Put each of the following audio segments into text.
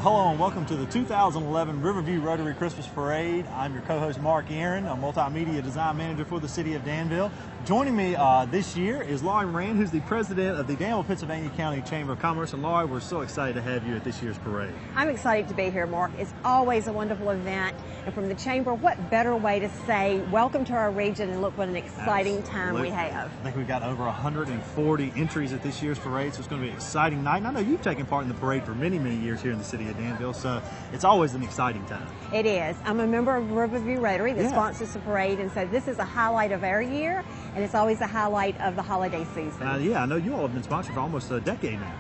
Hello and welcome to the 2011 Riverview Rotary Christmas Parade. I'm your co-host Mark Aaron, a multimedia design manager for the city of Danville. Joining me this year is Laurie Moran, who's the president of the Danville, Pennsylvania County Chamber of Commerce. And Laurie, we're so excited to have you at this year's parade. I'm excited to be here, Mark. It's always a wonderful event. And from the Chamber, what better way to say welcome to our region and look what an exciting time we have. I think we've got over 140 entries at this year's parade, so it's going to be an exciting night. And I know you've taken part in the parade for many, many years here in the city of Danville, so it's always an exciting time. It is. I'm a member of Riverview Rotary that sponsors the parade, and so this is a highlight of our year, and it's always a highlight of the holiday season. Yeah, I know you all have been sponsored for almost a decade now.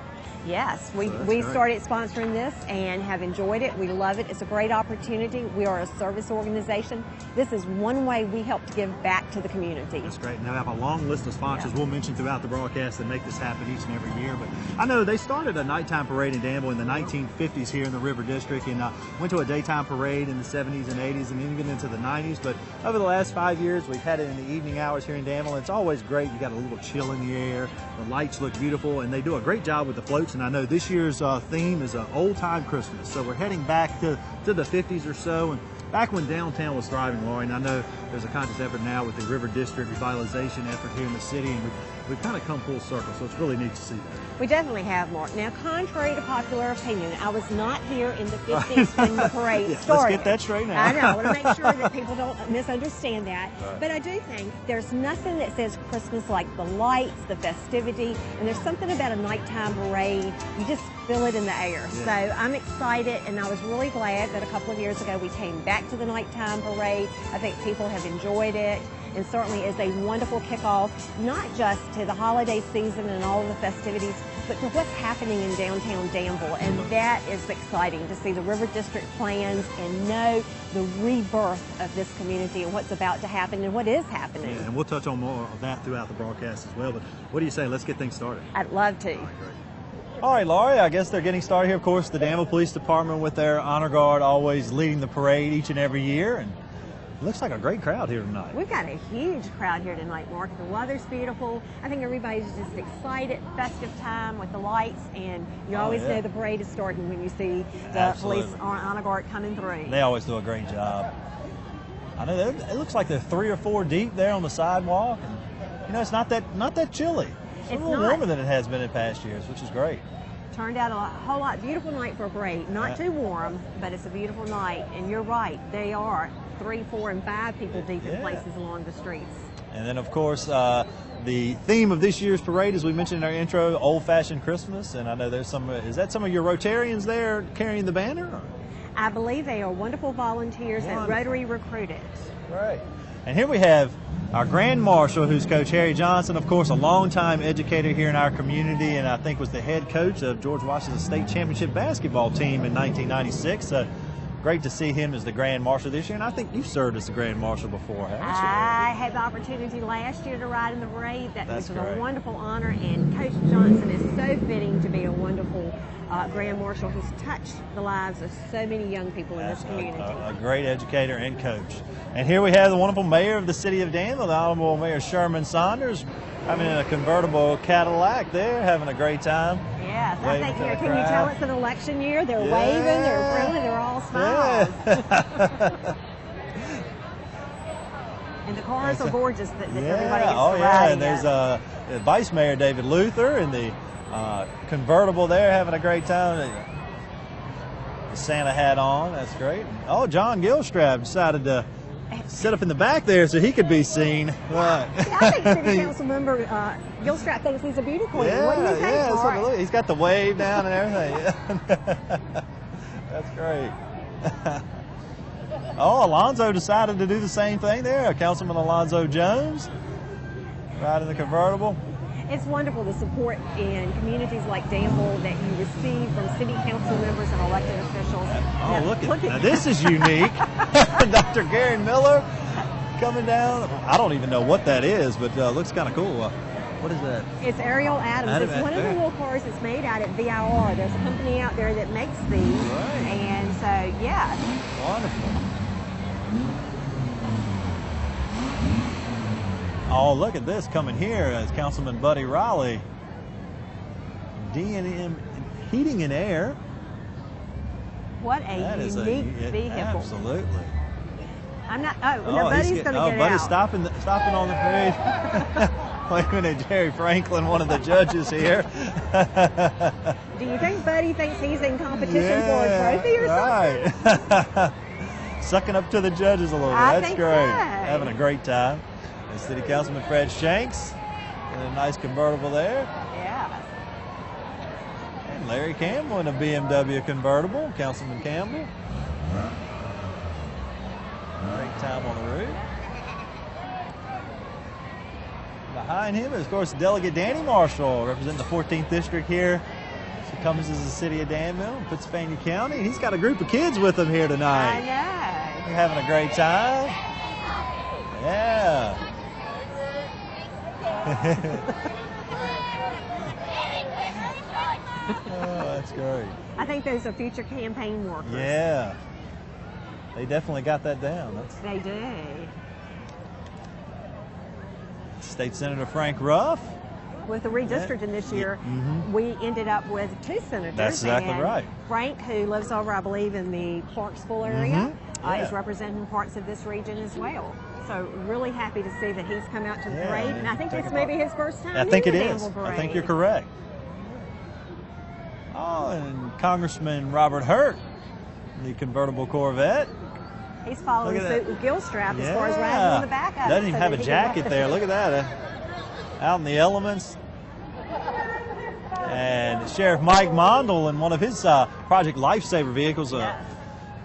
Yes, we started sponsoring this and have enjoyed it. We love it. It's a great opportunity. We are a service organization. This is one way we help to give back to the community. That's great. Now we have a long list of sponsors we'll mention throughout the broadcast that make this happen each and every year. But I know they started a nighttime parade in Danville in the 1950s here in the River District, and went to a daytime parade in the 70s and 80s and even into the 90s. But over the last 5 years, we've had it in the evening hours here in Danville. It's always great. You got a little chill in the air. The lights look beautiful, and they do a great job with the floats. And I know this year's theme is old-time Christmas. So we're heading back to the 50s or so, and back when downtown was thriving, Laurie. And I know there's a conscious effort now with the River District revitalization effort here in the city, and we've kind of come full circle, so it's really neat to see that. We definitely have, Mark. Now, contrary to popular opinion, I was not here in the 50s when the parade started. Let's get that straight now. I know. I want to make sure that people don't misunderstand that. Right. But I do think there's nothing that says Christmas like the lights, the festivity, and there's something about a nighttime parade. You just feel it in the air. Yeah. So I'm excited, and I was really glad that a couple of years ago we came back to the nighttime parade. I think people have enjoyed it, and certainly is a wonderful kickoff, not just to the holiday season and all of the festivities, but to what's happening in downtown Danville. And that is exciting to see the River District plans and know the rebirth of this community and what's about to happen and what is happening. Yeah, and we'll touch on more of that throughout the broadcast as well. But what do you say? Let's get things started. I'd love to. All right, great. All right, Laurie, I guess they're getting started here. Of course, the Danville Police Department with their honor guard always leading the parade each and every year. And it looks like a great crowd here tonight. We've got a huge crowd here tonight, Mark. The weather's beautiful. I think everybody's just excited. Festive time with the lights, and you always know the parade is starting when you see the police honor guard coming through. They always do a great job. I know it looks like they're 3 or 4 deep there on the sidewalk, and you know it's not that chilly. It's a little warmer than it has been in past years, which is great. Turned out a whole lot. Beautiful night for a parade. Not too warm, but it's a beautiful night. And you're right, they are 3, 4, and 5 people deep in places along the streets. And then, of course, the theme of this year's parade, as we mentioned in our intro, old-fashioned Christmas. And I know there's some. Is that some of your Rotarians there carrying the banner? Or? I believe they are wonderful volunteers that Rotary recruited. Right. And here we have our Grand Marshal, who's Coach Harry Johnson, of course, a longtime educator here in our community, and I think was the head coach of George Washington's state championship basketball team in 1996. So great to see him as the Grand Marshal this year, and I think you've served as the Grand Marshal before, haven't you? I had the opportunity last year to ride in the parade. That was a wonderful honor, and Coach Johnson is so fitting to be a wonderful Grand Marshal who's touched the lives of so many young people in this community. A great educator and coach. And here we have the wonderful mayor of the city of Danville, the Honorable Mayor Sherman Saunders, having a convertible Cadillac there, having a great time. Yes, I think here, can you tell it's an election year? They're waving, they're friendly, they're all smiles. Yeah. And the cars are gorgeous that everybody gets to ride and there's Vice Mayor David Luther in the convertible there, having a great time. The Santa hat on, that's great. Oh, John Gilstrap decided to sit up in the back there so he could be seen. Right. Yeah, I think City Council member Gilstrap thinks he's a beauty queen. What do you think, Mark? He's got the wave down and everything. That's great. Oh, Alonzo decided to do the same thing there. Councilman Alonzo Jones riding the convertible. It's wonderful the support in communities like Danville that you receive from city council members and elected officials. Oh, look at this is unique. Dr. Gary Miller coming down. I don't even know what that is, but looks kind of cool. What is that? It's Ariel Adams. It's one of the little cars that's made out at VIR. There's a company out there that makes these. Right. And so, yeah. Wonderful. Oh, look at this coming here as Councilman Buddy Riley. D&M Heating and Air. what a unique vehicle. Absolutely. I'm not. Oh, no, Buddy's going to get out. Buddy's stopping on the parade. Wait a minute, Jerry Franklin, one of the judges here. Do you think Buddy thinks he's in competition for a trophy or something? Right. Sucking up to the judges a little bit. That's great. So. Having a great time. And City Councilman Fred Shanks in a nice convertible there. Yeah. And Larry Campbell in a BMW convertible. Councilman Campbell. Great time on the route. Behind him is, of course, Delegate Danny Marshall, representing the 14th District here. She comes as the city of Danville, Pennsylvania County, and he's got a group of kids with him here tonight. I know. They're having a great time. Yeah. Oh, that's great. I think those are future campaign workers. Yeah. They definitely got that down. They do. State Senator Frank Ruff. With the redistricting this year, we ended up with 2 senators. That's exactly right. Frank, who lives over, I believe, in the Clarksville area, is representing parts of this region as well. So really happy to see that he's come out to the parade, and I think it's maybe his first time. I think in it the is. Danville parade. I think you're correct. Oh, and Congressman Robert Hurt, the convertible Corvette. He's following suit with Gilstrap as far as riding on the back of it. Doesn't even have a jacket there. Look at that. Out in the elements. And Sheriff Mike Mondel in one of his Project Lifesaver vehicles where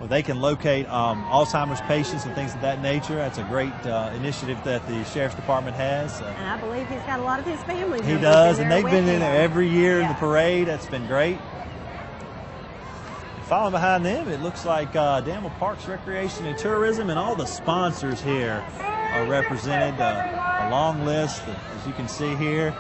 they can locate Alzheimer's patients and things of that nature. That's a great initiative that the Sheriff's Department has. And I believe he's got a lot of his family members. He does, and they've been with in there every year in the parade. That's been great. Following behind them, it looks like Danville Parks, Recreation, and Tourism, and all the sponsors here are represented. A long list, as you can see here.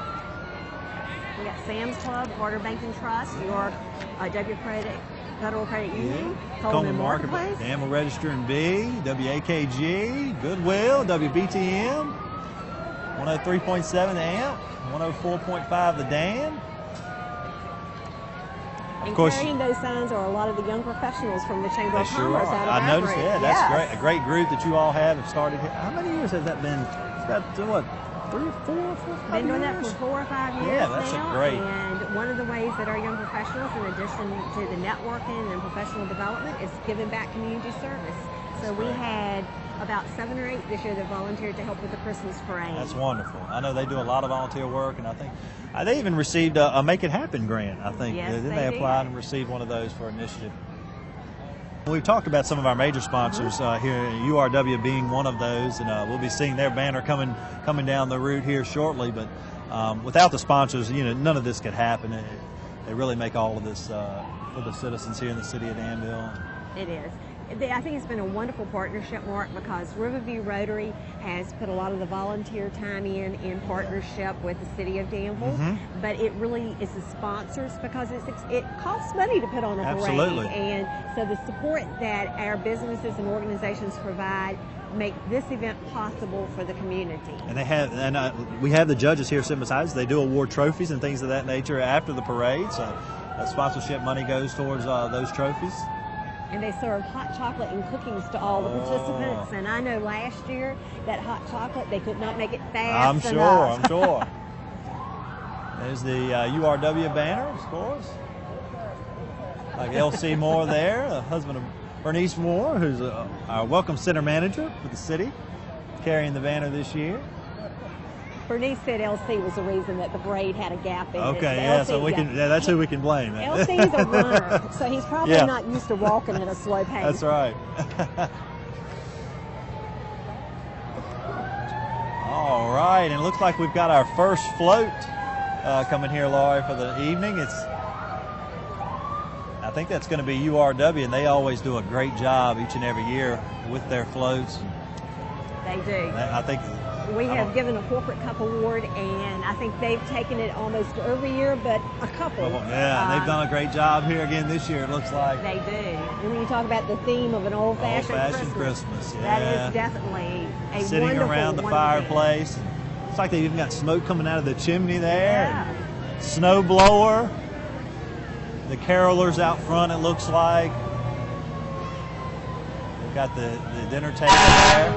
We got Sam's Club, Water Banking Trust, York, W Credit, Federal Credit Union, Coleman Marketplace, Danville Register and B, WAKG, Goodwill, WBTM, 103.7 the AMP, 104.5 the Dan. And carrying those signs are a lot of the young professionals from the Chamber of Commerce out of I our noticed, group. That's great. A great group that you all have started here. How many years has that been? It's got, what, 3 or 4 or 5 Been doing that for 4 or 5 years Yeah, that's now. great. And one of the ways that our young professionals, in addition to the networking and professional development, is giving back community service. So we had about 7 or 8 this year that volunteered to help with the Christmas parade. That's wonderful. I know they do a lot of volunteer work, and I think they even received a Make It Happen grant, I think. Yes, they applied and received one of those for initiative. We've talked about some of our major sponsors here, URW being one of those, and we'll be seeing their banner coming down the route here shortly. But without the sponsors, none of this could happen. They really make all of this for the citizens here in the city of Danville. It is. I think it's been a wonderful partnership, Mark, because Riverview Rotary has put a lot of the volunteer time in partnership with the city of Danville. But it really is the sponsors, because it costs money to put on a parade. Absolutely. And so the support that our businesses and organizations provide make this event possible for the community. And we have the judges here sitting beside us. They do award trophies and things of that nature after the parade. So sponsorship money goes towards those trophies. And they serve hot chocolate and cookies to all the participants. And I know last year that hot chocolate, they could not make it fast enough. I'm sure. There's the URW banner, of course. Like L.C. Moore there, the husband of Bernice Moore, who's our Welcome Center manager for the city, carrying the banner this year. Bernice said LC was the reason that the parade had a gap in it. Okay, yeah, so that's who we can blame. LC is a runner, so he's probably not used to walking at a slow pace. That's right. All right, and it looks like we've got our first float coming here, Laurie, for the evening. I think that's going to be URW, and they always do a great job each and every year with their floats. They do. I think we have given a corporate cup award, and I think they've taken it almost every year, but a couple. Yeah, they've done a great job here again this year, it looks like. They do. And when you talk about the theme of an old-fashioned Christmas, that is definitely a sitting wonderful, around the fireplace. It's like they've even got smoke coming out of the chimney there. Yeah. Snow blower. The carolers out front, it looks like. Got the dinner table there.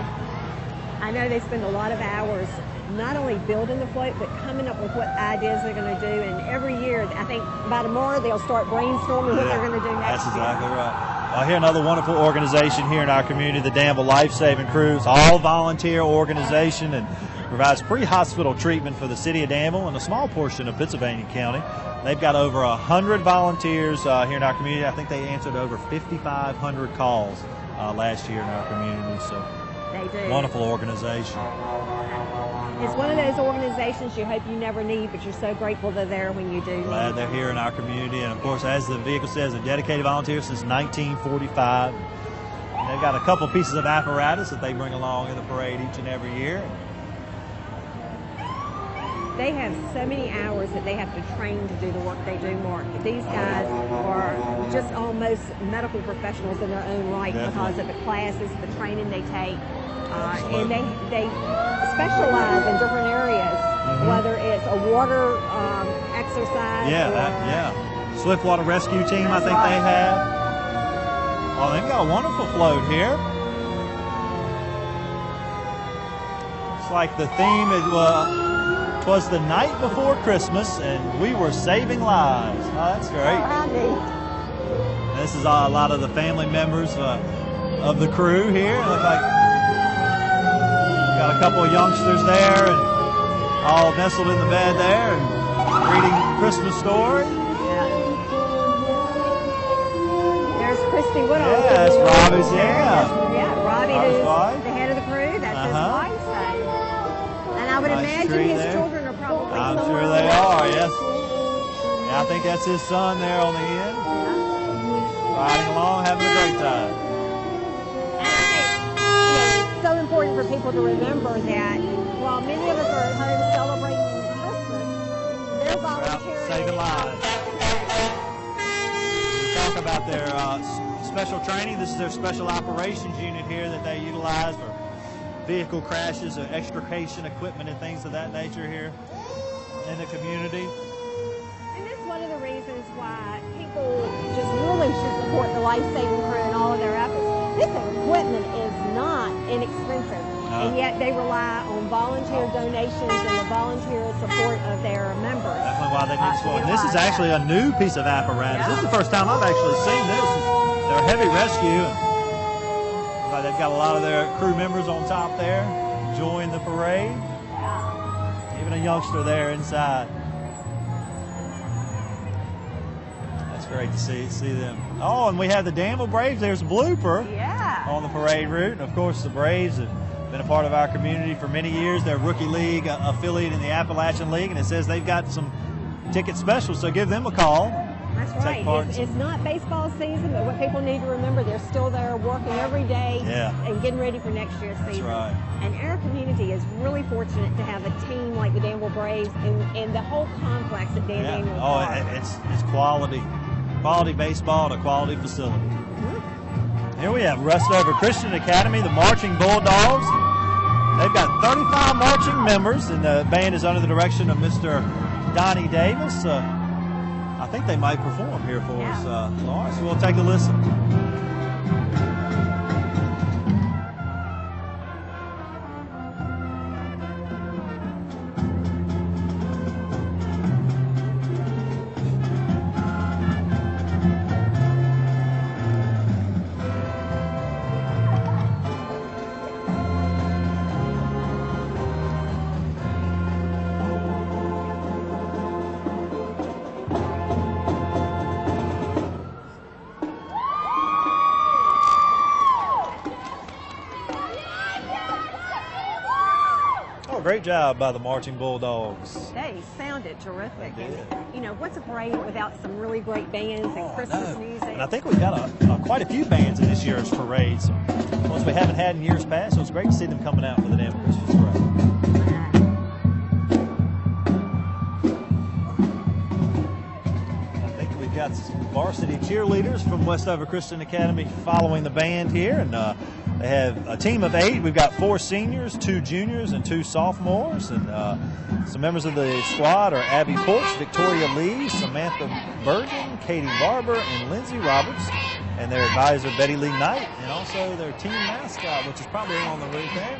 I know they spend a lot of hours not only building the float, but coming up with what ideas they're going to do. And every year, I think by tomorrow, they'll start brainstorming what they're going to do next That's year. exactly right. Well, here another wonderful organization here in our community, the Danville Life Saving Crew. It's all volunteer organization and provides pre-hospital treatment for the city of Danville and a small portion of Pittsylvania County. They've got over 100 volunteers here in our community. I think they answered over 5,500 calls last year in our community. So, they do. Wonderful organization. It's one of those organizations you hope you never need, but you're so grateful they're there when you do. Glad they're here in our community. And, of course, as the vehicle says, a dedicated volunteer since 1945. And they've got a couple pieces of apparatus that they bring along in the parade each and every year. They have so many hours that they have to train to do the work they do, Mark. These guys are just almost medical professionals in their own right. Definitely. Because of the classes, the training they take. And they specialize in different areas, whether it's a water exercise or Swiftwater Rescue Team, I think they have. Oh, they've got a wonderful float here. It's like the theme is, it was the night before Christmas, and we were saving lives. Oh, that's great. Oh, this is a lot of the family members of the crew here. It looks like got a couple of youngsters there, and all nestled in the bed there, and reading Christmas stories. Yeah. There's Christy Woodall. Yeah, that's Robbie's. Robbie, who's the head of the crew. That's his wife. And I would imagine his children are probably. I'm sure they are. Yes. Yeah, I think that's his son there on the end. Yeah. Riding along, having a great time. So important for people to remember that while many of us are at home celebrating Christmas, they're volunteering. Saving lives. We talk about their special training. This is their special operations unit here that they utilize for vehicle crashes or extrication equipment and things of that nature here in the community. And that's one of the reasons why people just really should support the Life Saving Crew and all of their efforts. This equipment is not inexpensive, and yet they rely on volunteer donations and the volunteer support of their members. Definitely why they need support. And this is actually a new piece of apparatus. Yeah. This is the first time I've actually seen this. They're heavy rescue. They've got a lot of their crew members on top there enjoying the parade. Yeah. Even a youngster there inside. That's great to see them. Oh, and we have the Danville Braves. There's a blooper on the parade route. And, of course, the Braves have been a part of our community for many years. They're Rookie League affiliate in the Appalachian League, and it says they've got some ticket specials, so give them a call. That's right. It's not baseball season, but what people need to remember, they're still there working every day and getting ready for next year's season. That's right. And our community is really fortunate to have a team like the Danville Braves and the whole complex at Danville. Oh, it's quality baseball at a quality facility. Here we have Westover Christian Academy, the Marching Bulldogs. They've got 35 marching members, and the band is under the direction of Mr. Donnie Davis. I think they might perform here for us, Lawrence. We'll take a listen. Great job by the Marching Bulldogs. They sounded terrific. And, you know, what's a parade without some really great bands and Christmas music? And I think we've got quite a few bands in this year's parade. So, ones we haven't had in years past, so it's great to see them coming out for the Danville Christmas Parade. I think we've got some varsity cheerleaders from Westover Christian Academy following the band here, and they have a team of 8. We've got 4 seniors, 2 juniors, and 2 sophomores. And some members of the squad are Abby Porch, Victoria Lee, Samantha Bergen, Katie Barber, and Lindsay Roberts. and their advisor, Betty Lee Knight, and also their team mascot, which is probably on the roof there.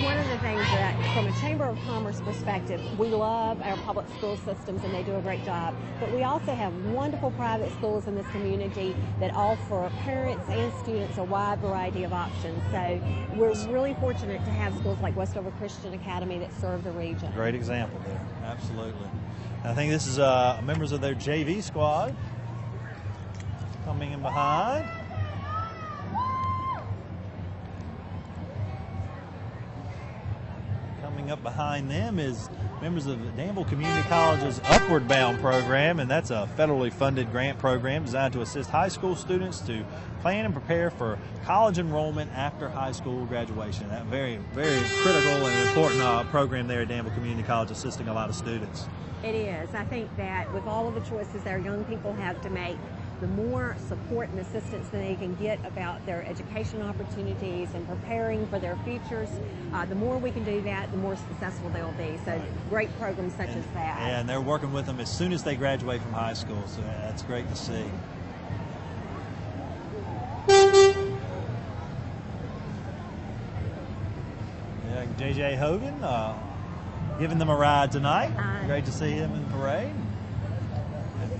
One of the things that, from a Chamber of Commerce perspective, we love our public school systems and they do a great job. But we also have wonderful private schools in this community that offer parents and students a wide variety of options. So we're really fortunate to have schools like Westover Christian Academy that serve the region. Great example there, absolutely. And I think this is members of their JV squad coming in behind. Coming up behind them is members of Danville Community College's Upward Bound program, and that's a federally funded grant program designed to assist high school students to plan and prepare for college enrollment after high school graduation. That very, very critical and important program there at Danville Community College, assisting a lot of students. It is. I think that with all of the choices our young people have to make, the more support and assistance that they can get about their education opportunities and preparing for their futures, the more we can do that, the more successful they'll be. So great programs such as that. And they're working with them as soon as they graduate from high school, so that's great to see. Yeah, J.J. Hogan giving them a ride tonight. Great to see him in the parade.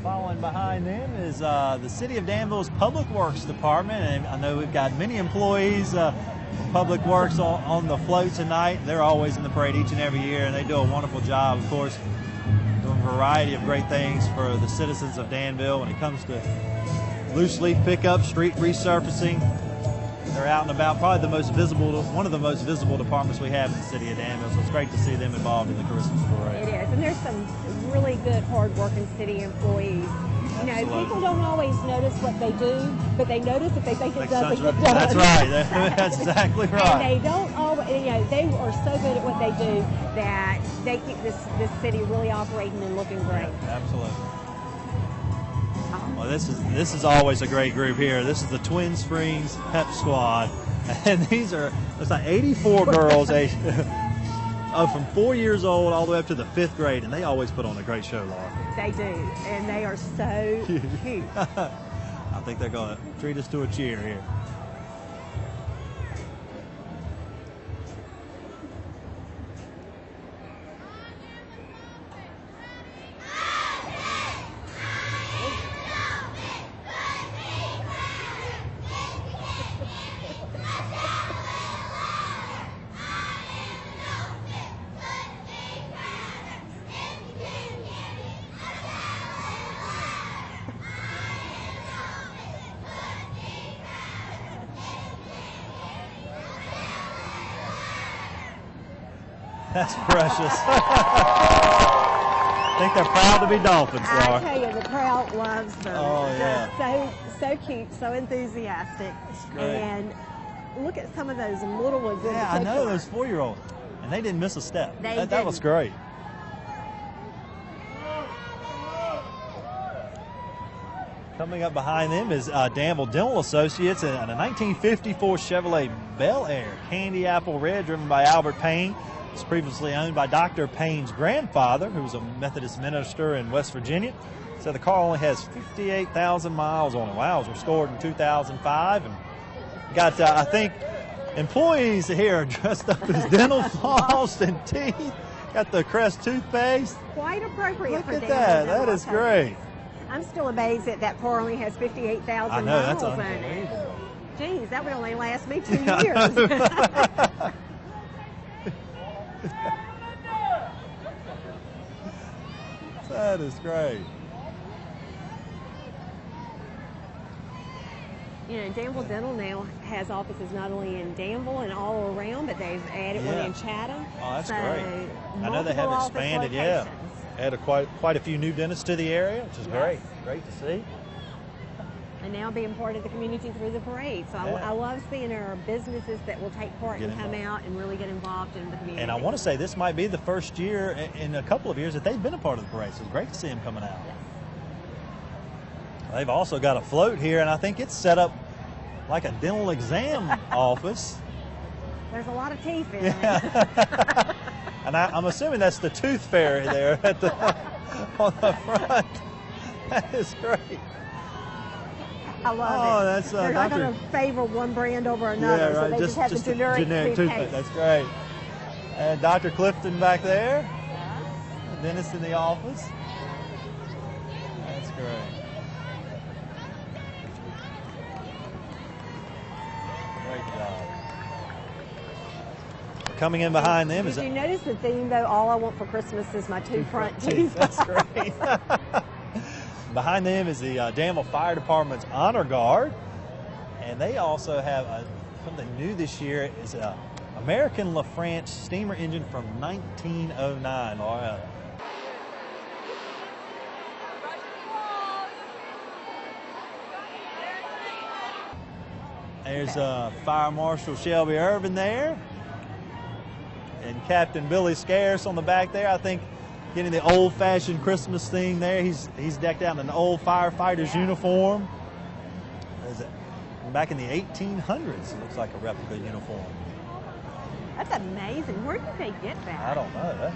Following behind them is the City of Danville's Public Works Department, and I know we've got many employees from Public Works on the float tonight. They're always in the parade each and every year, and they do a wonderful job, of course, doing a variety of great things for the citizens of Danville when it comes to loose leaf pickup, street resurfacing. They're out and about, probably the most visible, one of the most visible departments we have in the City of Danville, so it's great to see them involved in the Christmas parade. It is, and there's some really good, hard-working city employees. You know, people don't always notice what they do, but they notice if they think it doesn't get done. That's right. That's exactly right. And they don't always, you know, they are so good at what they do that they keep this city really operating and looking great. Yeah, absolutely. Well, this is always a great group here. This is the Twin Springs Pep Squad, and these are it's like 84 girls from 4 years old all the way up to the 5th grade, and they always put on a great show, Laura. They do, and they are so cute. I think they're going to treat us to a cheer here. That's precious. I think they're proud to be Dolphins, Laura. I tell you, the crowd loves them. Oh, yeah. So cute, so enthusiastic. That's great. And look at some of those little ones. Yeah, I know, those 4-year-olds. And they didn't miss a step. That was great. Coming up behind them is Danville Dental Associates and a 1954 Chevrolet Bel Air Candy Apple Red driven by Albert Payne. It's previously owned by Dr. Payne's grandfather, who was a Methodist minister in West Virginia. So the car only has 58,000 miles on it. Wow, it was restored in 2005. And got, I think, employees here are dressed up as dental floss and teeth. Got the Crest toothpaste. Quite appropriate for Look at that. That is great. I'm still amazed that that car only has 58,000 I know, miles that's on it. unbelievable. Geez, that would only last me 2 Yeah, years. That is great. You know, Danville Dental now has offices not only in Danville and all around, but they've added one in Chatham. Oh, that's so great. I know they have multiple expanded, office Added quite a few new dentists to the area, which is great. Great to see. And now being part of the community through the parade. So I love seeing our businesses that will take part and come out and really get involved in the community. And I want to say this might be the first year in a couple of years that they've been a part of the parade. So it's great to see them coming out. Yes. They've also got a float here, and I think it's set up like a dental exam office. There's a lot of teeth in it. And I'm assuming that's the tooth fairy there at the, on the front. That is great. I love it. That's They're not Dr. going to favor one brand over another, Yeah, right. so they just have the generic toothpaste. That's great. And Dr. Clifton back there. Yeah. The dentist in the office. That's great. Great job. Coming in behind them is Did you notice the theme, though? All I want for Christmas is my two front teeth. That's great. Behind them is the Danville Fire Department's Honor Guard. And they also have something new this year. It's an American LaFrance steamer engine from 1909. Laura. There's Fire Marshal Shelby Irvin there. And Captain Billy Scarce on the back there. I think getting the old-fashioned Christmas thing there. He's decked out in an old firefighter's uniform. Back in the 1800s, it looks like a replica uniform. That's amazing. Where did they get that? I don't know.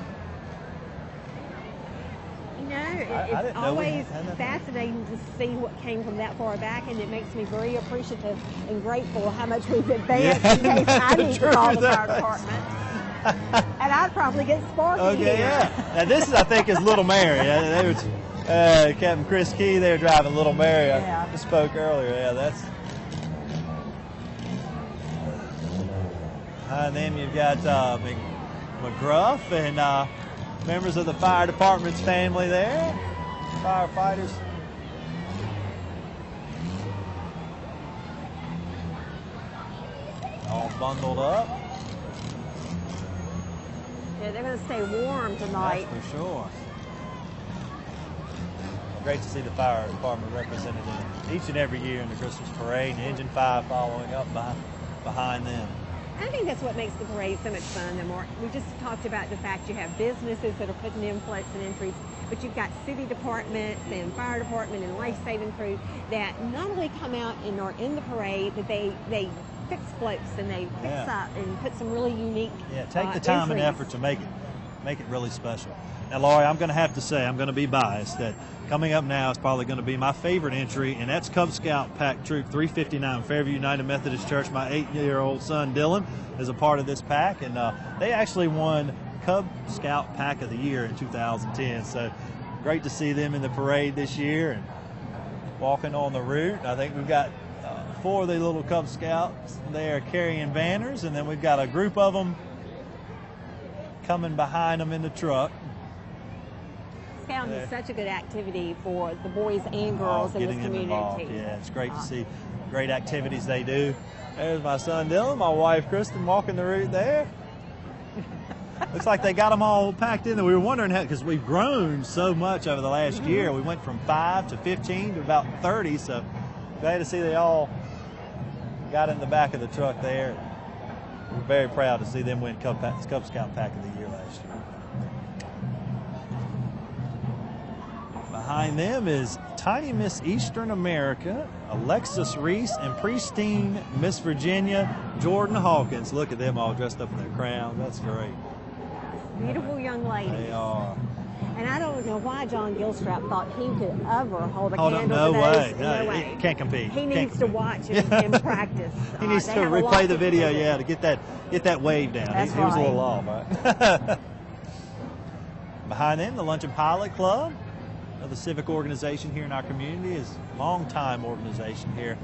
You know, it's always fascinating to see what came from that far back, and it makes me very appreciative and grateful how much we've advanced in case I need to call the fire department. And I'd probably get sparky here. Yeah. Now this is, I think, is Little Mary. Captain Chris Key there driving Little Mary. Yeah. I spoke earlier. Yeah, that's. Behind them you've got McGruff and members of the fire department's family there, firefighters. All bundled up. Yeah, they're going to stay warm tonight. That's for sure. Great to see the fire department represented each and every year in the Christmas parade, and Engine 5 following up behind them. I think that's what makes the parade so much fun. We just talked about the fact you have businesses that are putting in floats and entries, but you've got city departments and fire department and life-saving crew that not only come out and are in the parade, but they fix floats and they fix up and put some really unique take the time entries. and effort to make it really special. Now, Laurie, I'm going to have to say, I'm going to be biased, that coming up now is probably going to be my favorite entry, and that's Cub Scout Pack Troop 359, Fairview United Methodist Church. My 8-year-old son, Dylan, is a part of this pack, and they actually won Cub Scout Pack of the Year in 2010, so great to see them in the parade this year and walking on the route. I think we've got 4 of the little Cub Scouts there carrying banners, and then we've got a group of them coming behind them in the truck. Scouting is such a good activity for the boys and girls in this community. Yeah, it's great to see great activities they do. There's my son Dylan, my wife Kristen walking the route there. Looks like they got them all packed in there. We were wondering how, because we've grown so much over the last year. We went from 5 to 15 to about 30, so glad to see they all got in the back of the truck there. We're very proud to see them win Cub Scout Pack of the Year last year. Behind them is Tiny Miss Eastern America, Alexis Reese, and Pristine Miss Virginia, Jordan Hawkins. Look at them all dressed up in their crown. That's great. Beautiful young ladies. They are. And I don't know why John Gilstrap thought he could ever hold a Hold candle up, to no those. way. No way. Can't compete. He needs to watch and practice. He needs to replay the video, to get that wave down. That's he was a little off, right? Behind them, the Luncheon Pilot Club, another civic organization here in our community, is a long-time organization here.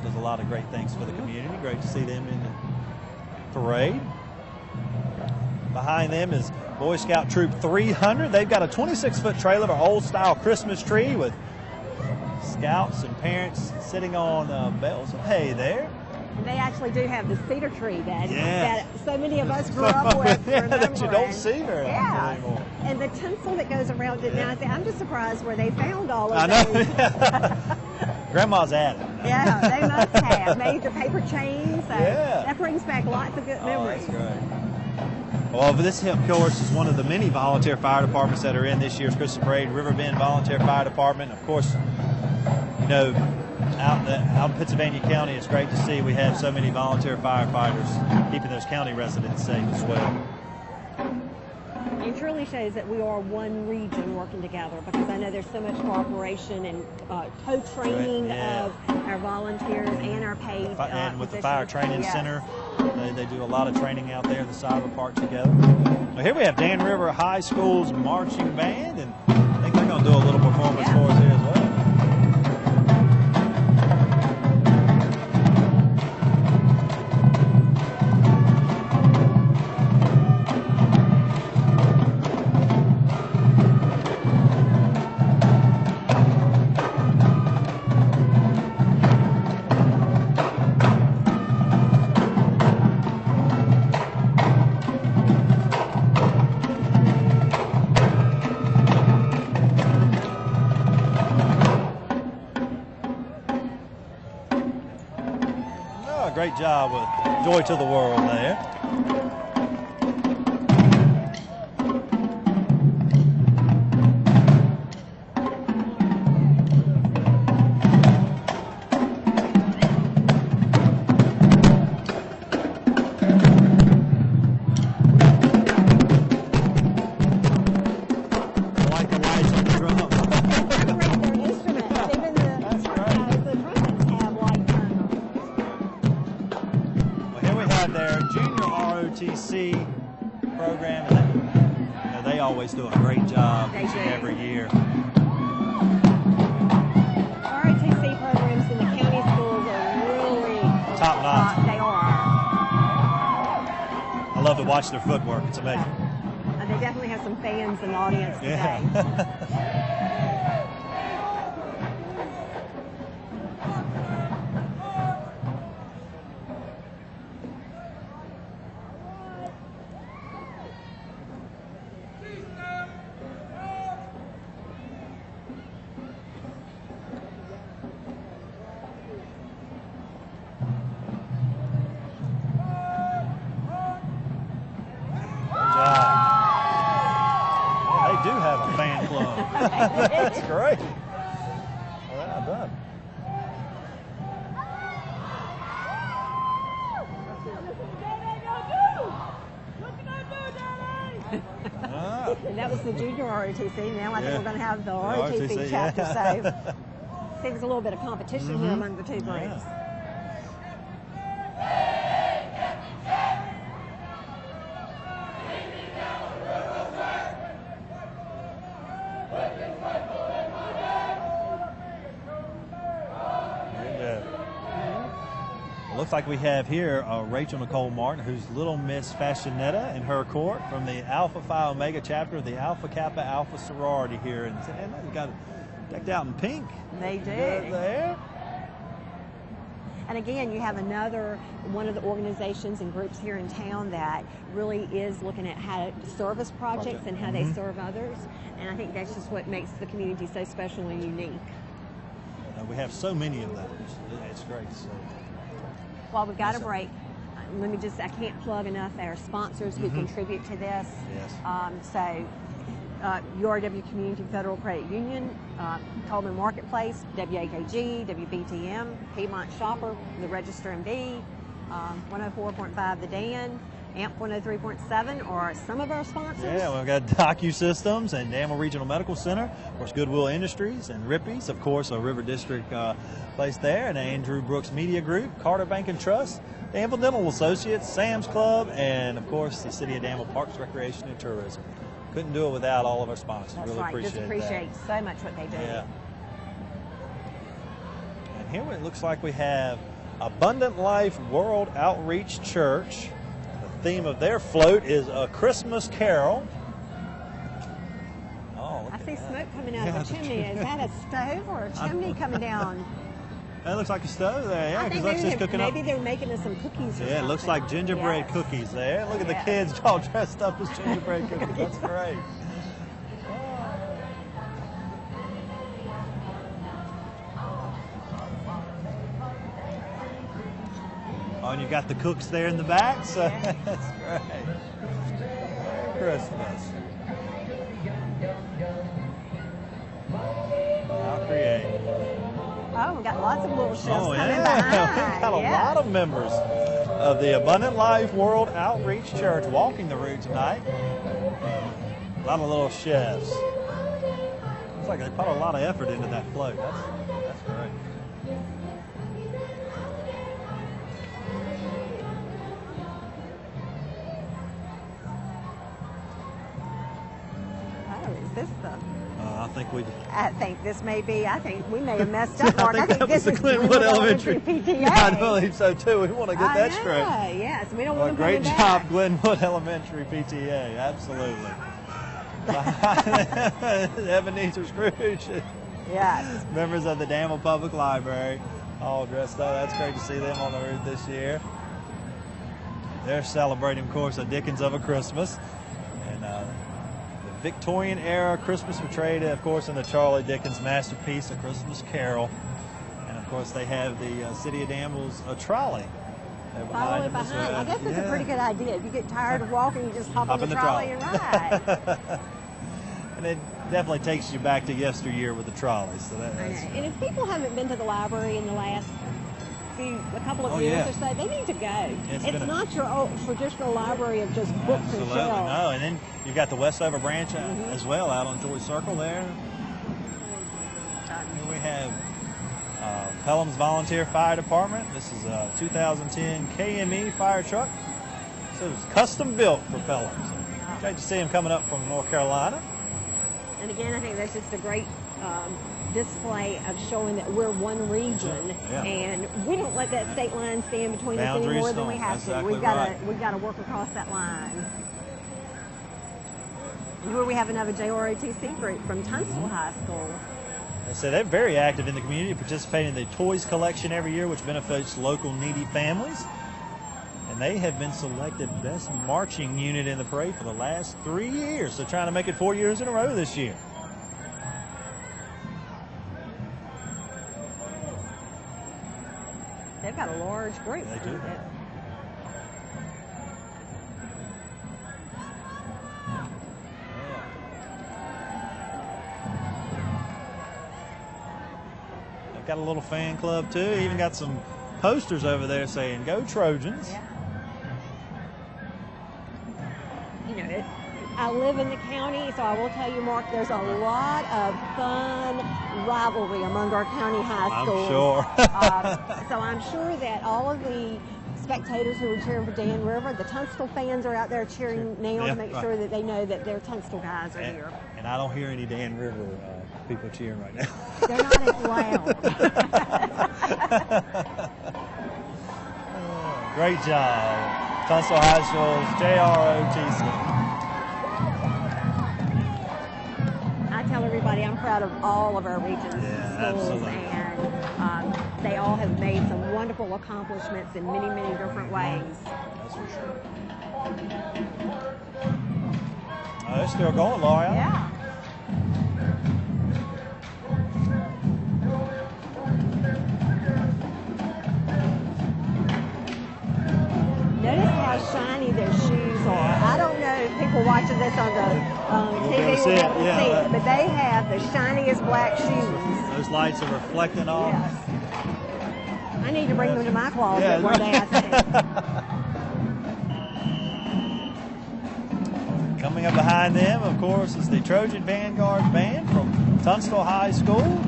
Does a lot of great things for the community. Great to see them in the parade. Behind them is Boy Scout Troop 300. They've got a 26-foot trailer, an old-style Christmas tree with scouts and parents sitting on bales of hay there. And they actually do have the cedar tree that so many of us grew up with. That you don't see very often anymore. And the tinsel that goes around it now, I'm just surprised where they found all of those. I know. Grandma's at it. Yeah, they must have. Made the paper chains. So that brings back lots of good memories. That's great. Well, this, of course, is one of the many volunteer fire departments that are in this year's Christmas Parade. Riverbend Volunteer Fire Department. Of course, out in Pittsylvania County, it's great to see we have so many volunteer firefighters keeping those county residents safe as well. You truly shows that we are one region working together, because I know there's so much cooperation and co-training of our volunteers and our paid and with the positions. Fire Training Center, they do a lot of training out there in the cyber park together. So here we have Dan River High School's marching band, and I think they're going to do a little performance for us here as well. Great job with Joy to the World there. Program, and they always do a great job each and every year. ROTC programs in the county schools are really top notch. They are. I love to watch their footwork. It's amazing. They definitely have some fans in the audience today. They do have a fan club. That's great. Well done. And that was the junior ROTC. Now I think we're going to have the ROTC chapter. So see, there's a little bit of competition here among the two groups. Looks like we have here Rachel Nicole Martin, who's Little Miss Fashionetta in her court from the Alpha Phi Omega chapter of the Alpha Kappa Alpha sorority here. And they got it decked out in pink. They do. Good there. And again, you have another one of the organizations and groups here in town that really is looking at how service projects and how they serve others. And I think that's just what makes the community so special and unique. We have so many of those. It's great. So. While we've got a break, let me just, I can't plug enough our sponsors who contribute to this. Yes. URW Community Federal Credit Union, Coleman Marketplace, WAKG, WBTM, Piedmont Shopper, the Register and B, 104.5 The Dan, AMP 103.7 are some of our sponsors. Yeah, we've got DocuSystems and Danville Regional Medical Center, of course Goodwill Industries and Rippies, of course a River District place there, and Andrew Brooks Media Group, Carter Bank and Trust, Danville Dental Associates, Sam's Club, and of course the City of Danville Parks, Recreation and Tourism. Couldn't do it without all of our sponsors. That's really right. appreciate so much what they do. Yeah. And here it looks like we have Abundant Life World Outreach Church. The theme of their float is A Christmas Carol. Oh, I see smoke coming out of the chimney. Is that a stove or a chimney coming down? That looks like a stove there, yeah, because that's just cooking up. Maybe they're making us some cookies or something. Yeah, it looks like gingerbread cookies there. Look at the kids all dressed up as gingerbread cookies. That's great. Oh, and you got the cooks there in the back, so that's great. Merry Christmas. How creative. Oh, we've got lots of little chefs coming behind. We've got a lot of members of the Abundant Life World Outreach Church walking the route tonight. lot of little chefs. Looks like they put a lot of effort into that float. That's great. Oh, is this the? I think this may be. I think we may have messed up, Mark. I think that was this the is Glenwood Elementary PTA. Yeah, I believe so too. We want to get that straight. Yes, we don't Well, want to great bring it job, back. Glenwood Elementary PTA. Absolutely. Ebenezer Scrooge. Yes. Members of the Danville Public Library, all dressed up. That's great to see them on the route this year. They're celebrating, of course, a Dickens of a Christmas. And the Victorian era Christmas portrayed, of course, in the Charlie Dickens masterpiece, A Christmas Carol. And, of course, they have the City of Danville's trolley. Follow it behind. I guess that's a pretty good idea. If you get tired of walking, you just hop on the trolley and ride. And it definitely takes you back to yesteryear with the trolley. So that's... And if people haven't been to the library in the last a couple of years or so, they need to go. It's not your old traditional library of just books and shelves. No, and then you've got the Westover branch as well out on Joy Circle there. Here we have Pelham's Volunteer Fire Department. This is a 2010 KME fire truck. So it's custom built for Pelham's. Great to see him coming up from North Carolina. And again, I think that's just a great display of showing that we're one region, and we don't let that state line stand between us any more than we have to. We've got to work across that line. And here we have another JROTC group from Tunstall High School. So they're very active in the community, participating in the toys collection every year, which benefits local needy families. And they have been selected best marching unit in the parade for the last 3 years. So trying to make it 4 years in a row this year. They've got a large group. They do. They've got a little fan club too. Even got some posters over there saying "Go Trojans." Yeah. You know, I live in the county, so I will tell you, Mark, there's a lot of fun rivalry among our county high schools. I'm sure. So I'm sure that all of the spectators who are cheering for Dan River, the Tunstall fans are out there cheering now to make sure that they know that their Tunstall guys are here. And I don't hear any Dan River people cheering right now. They're not as loud. Great job. Tunstall High School's JROTC. I tell everybody I'm proud of all of our region's schools, absolutely. And they all have made some wonderful accomplishments in many, many different ways. That's for sure. Oh, they're still going, Laura. Yeah. Notice how shiny their shoes are. I don't know if people watching this on the TV will be able to see it, but they have the shiniest black shoes. Those lights are reflecting off. Yes. I need to bring them to my closet one day, I think. Coming up behind them, of course, is the Trojan Vanguard Band from Tunstall High School.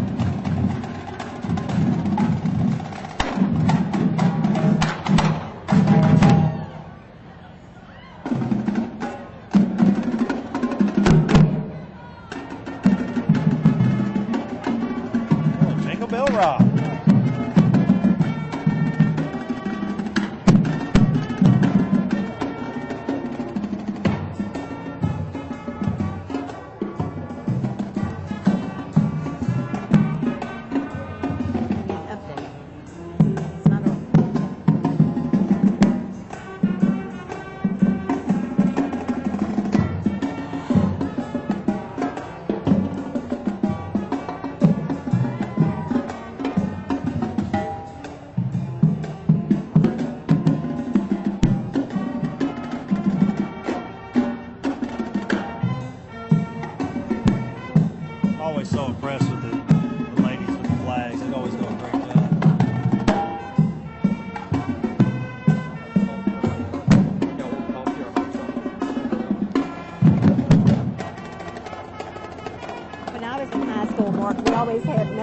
Jingle Bell Rock.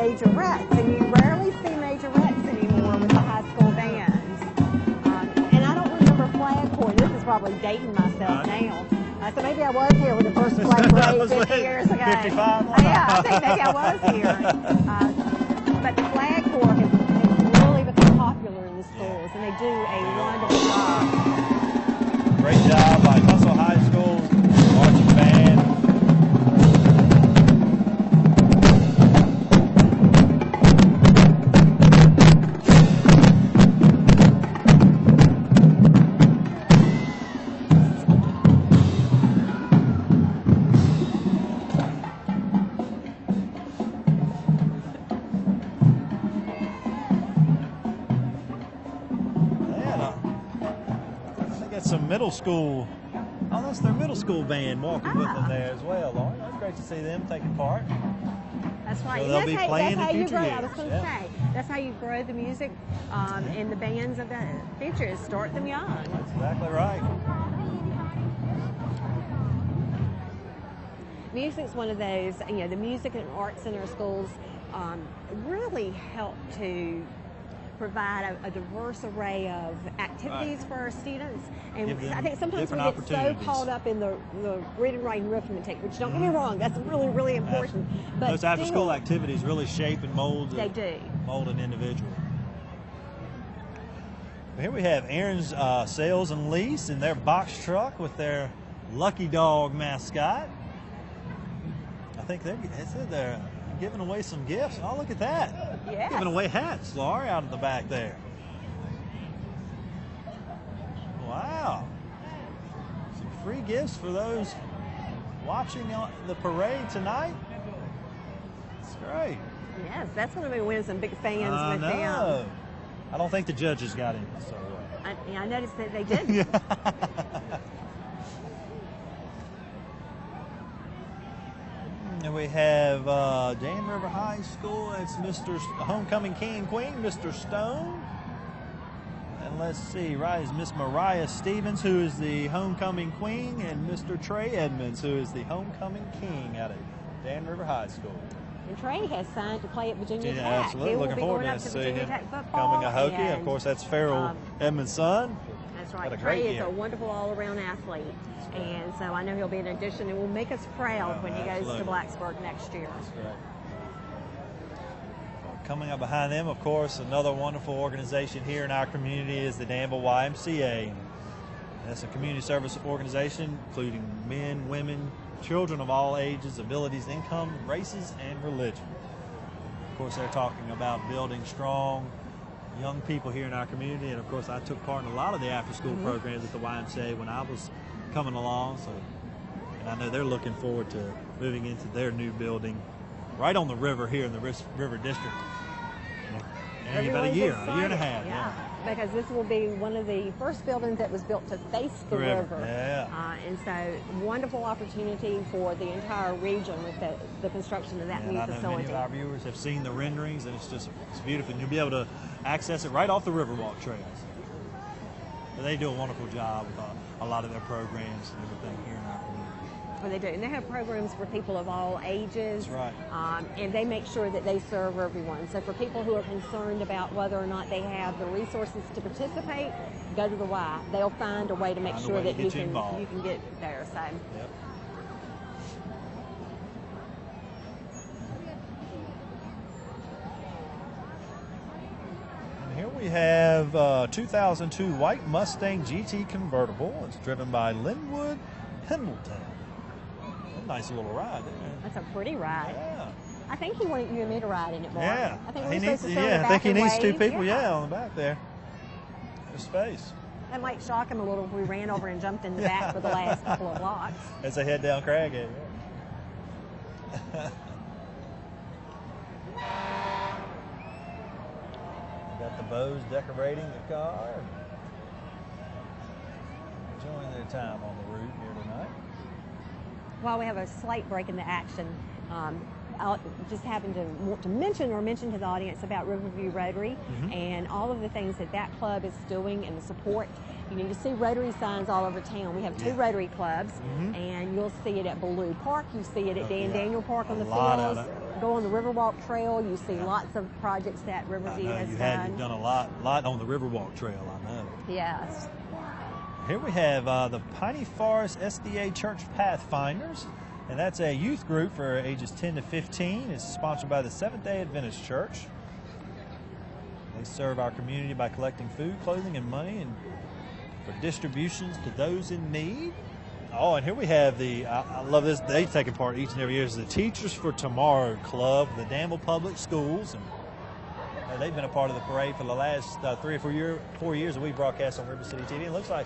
majorettes, and you rarely see majorettes anymore with the high school bands. And I don't remember flag corps. This is probably dating myself now. So maybe I was here with the first flag parade 50 years ago. 55? Yeah, I think maybe I was here. But the flag corps has really become popular in the schools, and they do a wonderful job. Great job by Muscle High School marching band. Some middle school. Oh, that's their middle school band walking with them there as well, Lauren. That's great to see them taking part. That's right. So they'll be playing in future years. I was going to say, that's how you grow the music and the bands of the future, is start them young. That's exactly right. Music's one of those, the music and arts in our schools really help to provide a diverse array of activities for our students. And I think sometimes we get so caught up in the reading, writing, arithmetic, which don't get me wrong, that's really, really important. But those after-school activities really shape and mold an individual. Here we have Aaron's Sales and Lease in their box truck with their Lucky Dog mascot. I think they're giving away some gifts. Oh, look at that. Yeah. Giving away hats, Laurie, out of the back there. Wow. Some free gifts for those watching the parade tonight. That's great. Yes, that's going to be winning some big fans with them. I don't think the judges got in. So. I noticed that they didn't. And we have Danville High School. It's Mr. Homecoming King and Queen, Mr. Stone. And let's see, right, is Miss Mariah Stevens, who is the Homecoming Queen, and Mr. Trey Edmonds, who is the Homecoming King out of Danville High School. And Trey has signed to play at Virginia Tech. Absolutely. He will looking be forward going to up to seeing Virginia him Tech football. Coming a Hokie. Of course, that's Farrell Edmonds' son. That's right. Trey is a wonderful all-around athlete. And so I know he'll be an addition and will make us proud when he goes to Blacksburg next year. That's great. Coming up behind them, of course, another wonderful organization here in our community is the Danville YMCA. That's a community service organization including men, women, children of all ages, abilities, income, races, and religion. Of course, they're talking about building strong young people here in our community, and of course I took part in a lot of the after-school programs at the YMCA when I was coming along, and I know they're looking forward to moving into their new building right on the river here in the River District. In about a year and a half. Yeah. Because this will be one of the first buildings that was built to face the river. Yeah. And so wonderful opportunity for the entire region with the construction of that new facility. I know many of our viewers have seen the renderings, and it's beautiful. And you'll be able to access it right off the Riverwalk trails. But they do a wonderful job with a lot of their programs and everything here in our community. Well, they do, and they have programs for people of all ages. That's right. And they make sure that they serve everyone. So for people who are concerned about whether or not they have the resources to participate, go to the Y. They'll find a way to make sure that you can get there. So. Yep. And here we have 2002 White Mustang GT convertible. It's driven by Linwood Pendleton. Nice little ride there. That's a pretty ride. Yeah. I think he wanted you and me to ride in it more. Yeah. I think I think he needs two people, on the back there. There's space. That might shock him a little if we ran over and jumped in the back for the last couple of blocks. As they head down Craghead. Got the bows decorating the car. Enjoying their time on the route here tonight. While we have a slight break in the action, I just happened to want to mention to the audience about Riverview Rotary and all of the things that club is doing and the support. You need to see Rotary signs all over town. We have two Rotary clubs, and you'll see it at Ballou Park. You see it at Daniel Park on the fields. go on the Riverwalk Trail, you see lots of projects that Riverview has done. You've done a lot on the Riverwalk Trail, I know. Yes. Here we have the Piney Forest SDA Church Pathfinders, and that's a youth group for ages 10 to 15. It's sponsored by the Seventh-day Adventist Church. They serve our community by collecting food, clothing, and money and for distributions to those in need. Oh, and here we have I love this, they take part each and every year, is the Teachers for Tomorrow Club, the Danville Public Schools. And they've been a part of the parade for the last 3 or 4 years that we broadcast on River City TV. It looks like,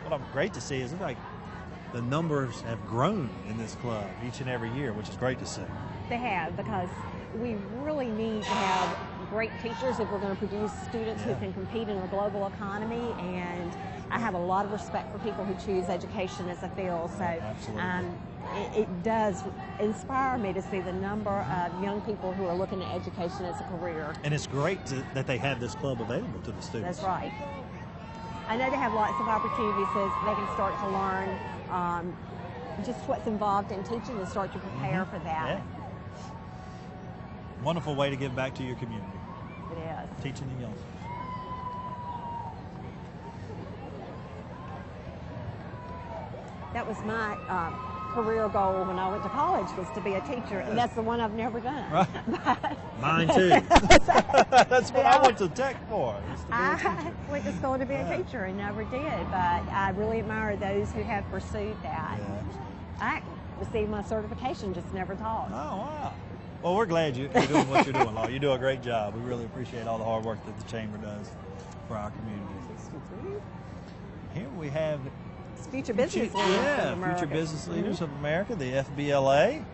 what I'm great to see is it looks like the numbers have grown in this club each and every year, which is great to see. They have, because we really need to have great teachers if we're going to produce students who can compete in a global economy, and I have a lot of respect for people who choose education as a field, so it does inspire me to see the number of young people who are looking at education as a career. And it's great that they have this club available to the students. That's right. I know they have lots of opportunities so they can start to learn just what's involved in teaching and start to prepare for that. Yeah. Wonderful way to give back to your community. It is. Teaching the youngsters. That was my career goal when I went to college, was to be a teacher, and that's the one I've never done. Right. Mine too. That's what I went to tech for. I went to school to be a teacher and never did, but I really admire those who have pursued that. Yeah. I received my certification, just never taught. Oh, wow. Well, we're glad you're doing what you're doing, Laura. You do a great job. We really appreciate all the hard work that the Chamber does for our community. Here we have Future Business Leaders of America. Future Business Leaders of America, the FBLA.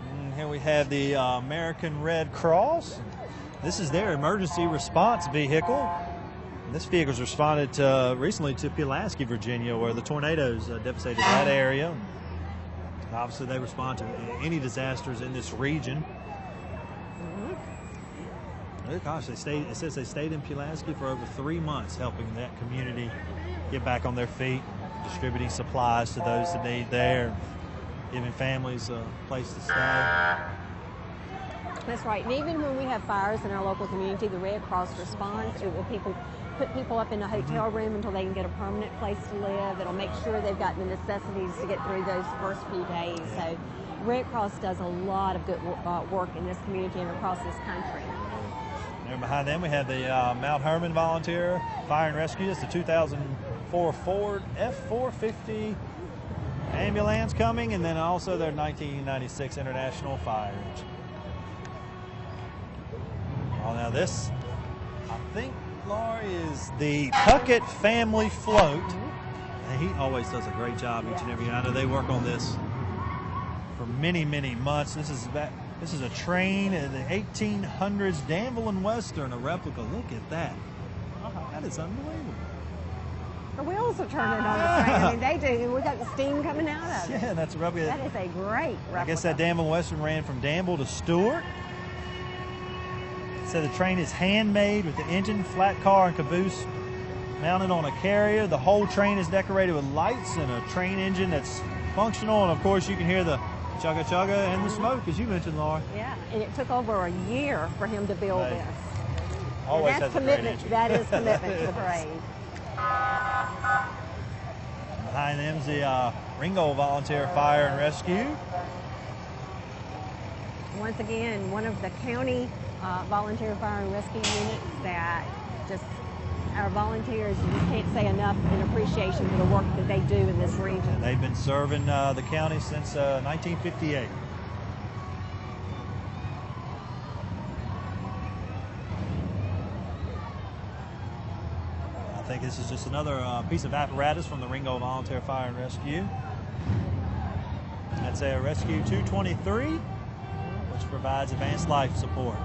And here we have the American Red Cross. This is their emergency response vehicle. This vehicle has responded recently to Pulaski, Virginia, where the tornadoes devastated that area. Obviously, they respond to any disasters in this region. Gosh, it says they stayed in Pulaski for over 3 months, helping that community get back on their feet, distributing supplies to those that need there, giving families a place to stay. That's right. And even when we have fires in our local community, the Red Cross responds. It will put people up in a hotel room until they can get a permanent place to live. It'll make sure they've got the necessities to get through those first few days. So Red Cross does a lot of good work in this community and across this country. And behind them we have the Mount Hermon Volunteer Fire and Rescue. It's the 2004 Ford F-450 ambulance coming, and then also their 1996 International Fire Engine. Well, now this, I think, Laura, is the Puckett Family Float. And he always does a great job each and every year. I know they work on this for many, many months. This is a train in the 1800s, Danville and Western, a replica. Look at that. That is unbelievable. The wheels are turning on the train. I mean, they do. We got the steam coming out of it. Yeah, that's a replica. That is a great replica. I guess that Danville and Western ran from Danville to Stewart. So the train is handmade with the engine, flat car, and caboose mounted on a carrier. The whole train is decorated with lights and a train engine that's functional. And of course, you can hear the chugga chugga and the smoke, as you mentioned, Laura. Yeah, and it took over a year for him to build this. Always that's has commitment. A great that is commitment to the parade. Behind them is the Ringgold Volunteer Fire and Rescue. Once again, one of the county volunteer fire and rescue units that just, our volunteers, you can't say enough in appreciation for the work that they do in this region. And they've been serving the county since 1958. I think this is just another piece of apparatus from the Ringgold Volunteer Fire and Rescue. That's a Rescue 223, which provides advanced life support.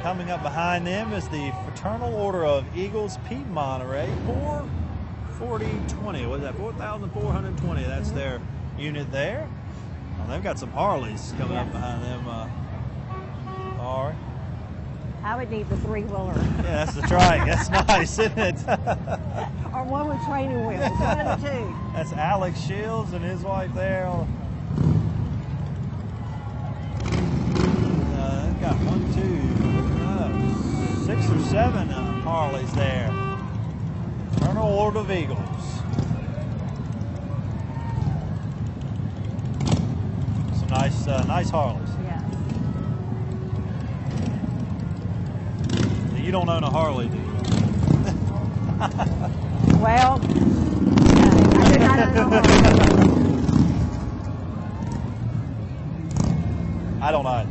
Coming up behind them is the Fraternal Order of Eagles, Pete Monterey, 44020. What is that? 4,420. That's their unit there. Well, they've got some Harleys coming up behind them. I would need the three-wheeler. Yeah, that's the trike. That's nice, isn't it? Or one with training wheels, one of the two. That's Alex Shields and his wife there. They've got 6 or 7 Harleys there. Fraternal Order of Eagles. Some nice Harleys. Yeah. You don't own a Harley, do you? Well, I do not own a Harley. I don't either.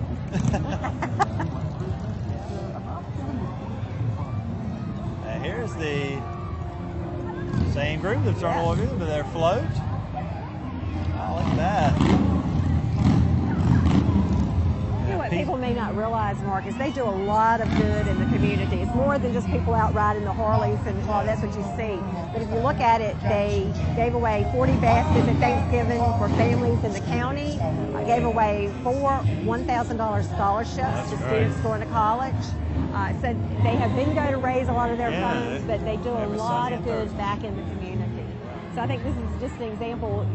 And here's the same group, the Fraternal Order, with their float. Oh, look at that. You know what people may not realize, Mark, is they do a lot of good in the community. It's more than just people out riding the Harleys, and well, that's what you see. But if you look at it, they gave away 40 baskets at Thanksgiving for families in the county. Gave away 4 $1,000 scholarships to students going to college. So they have bingo to raise a lot of their funds, but they do a lot of good back in the community. So I think this is just an example.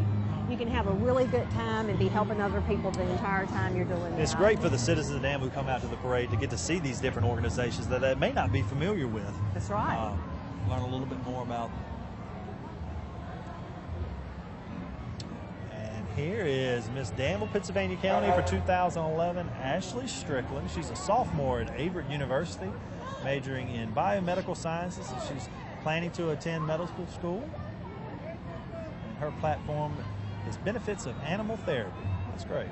You can have a really good time and be helping other people the entire time you're doing this. It's great for the citizens of Danville who come out to the parade to get to see these different organizations that they may not be familiar with. That's right. Learn a little bit more about. And here is Miss Danville, Pennsylvania County for 2011, Ashley Strickland. She's a sophomore at Averett University, majoring in biomedical sciences, and she's planning to attend medical school. And her platform is benefits of animal therapy. That's great.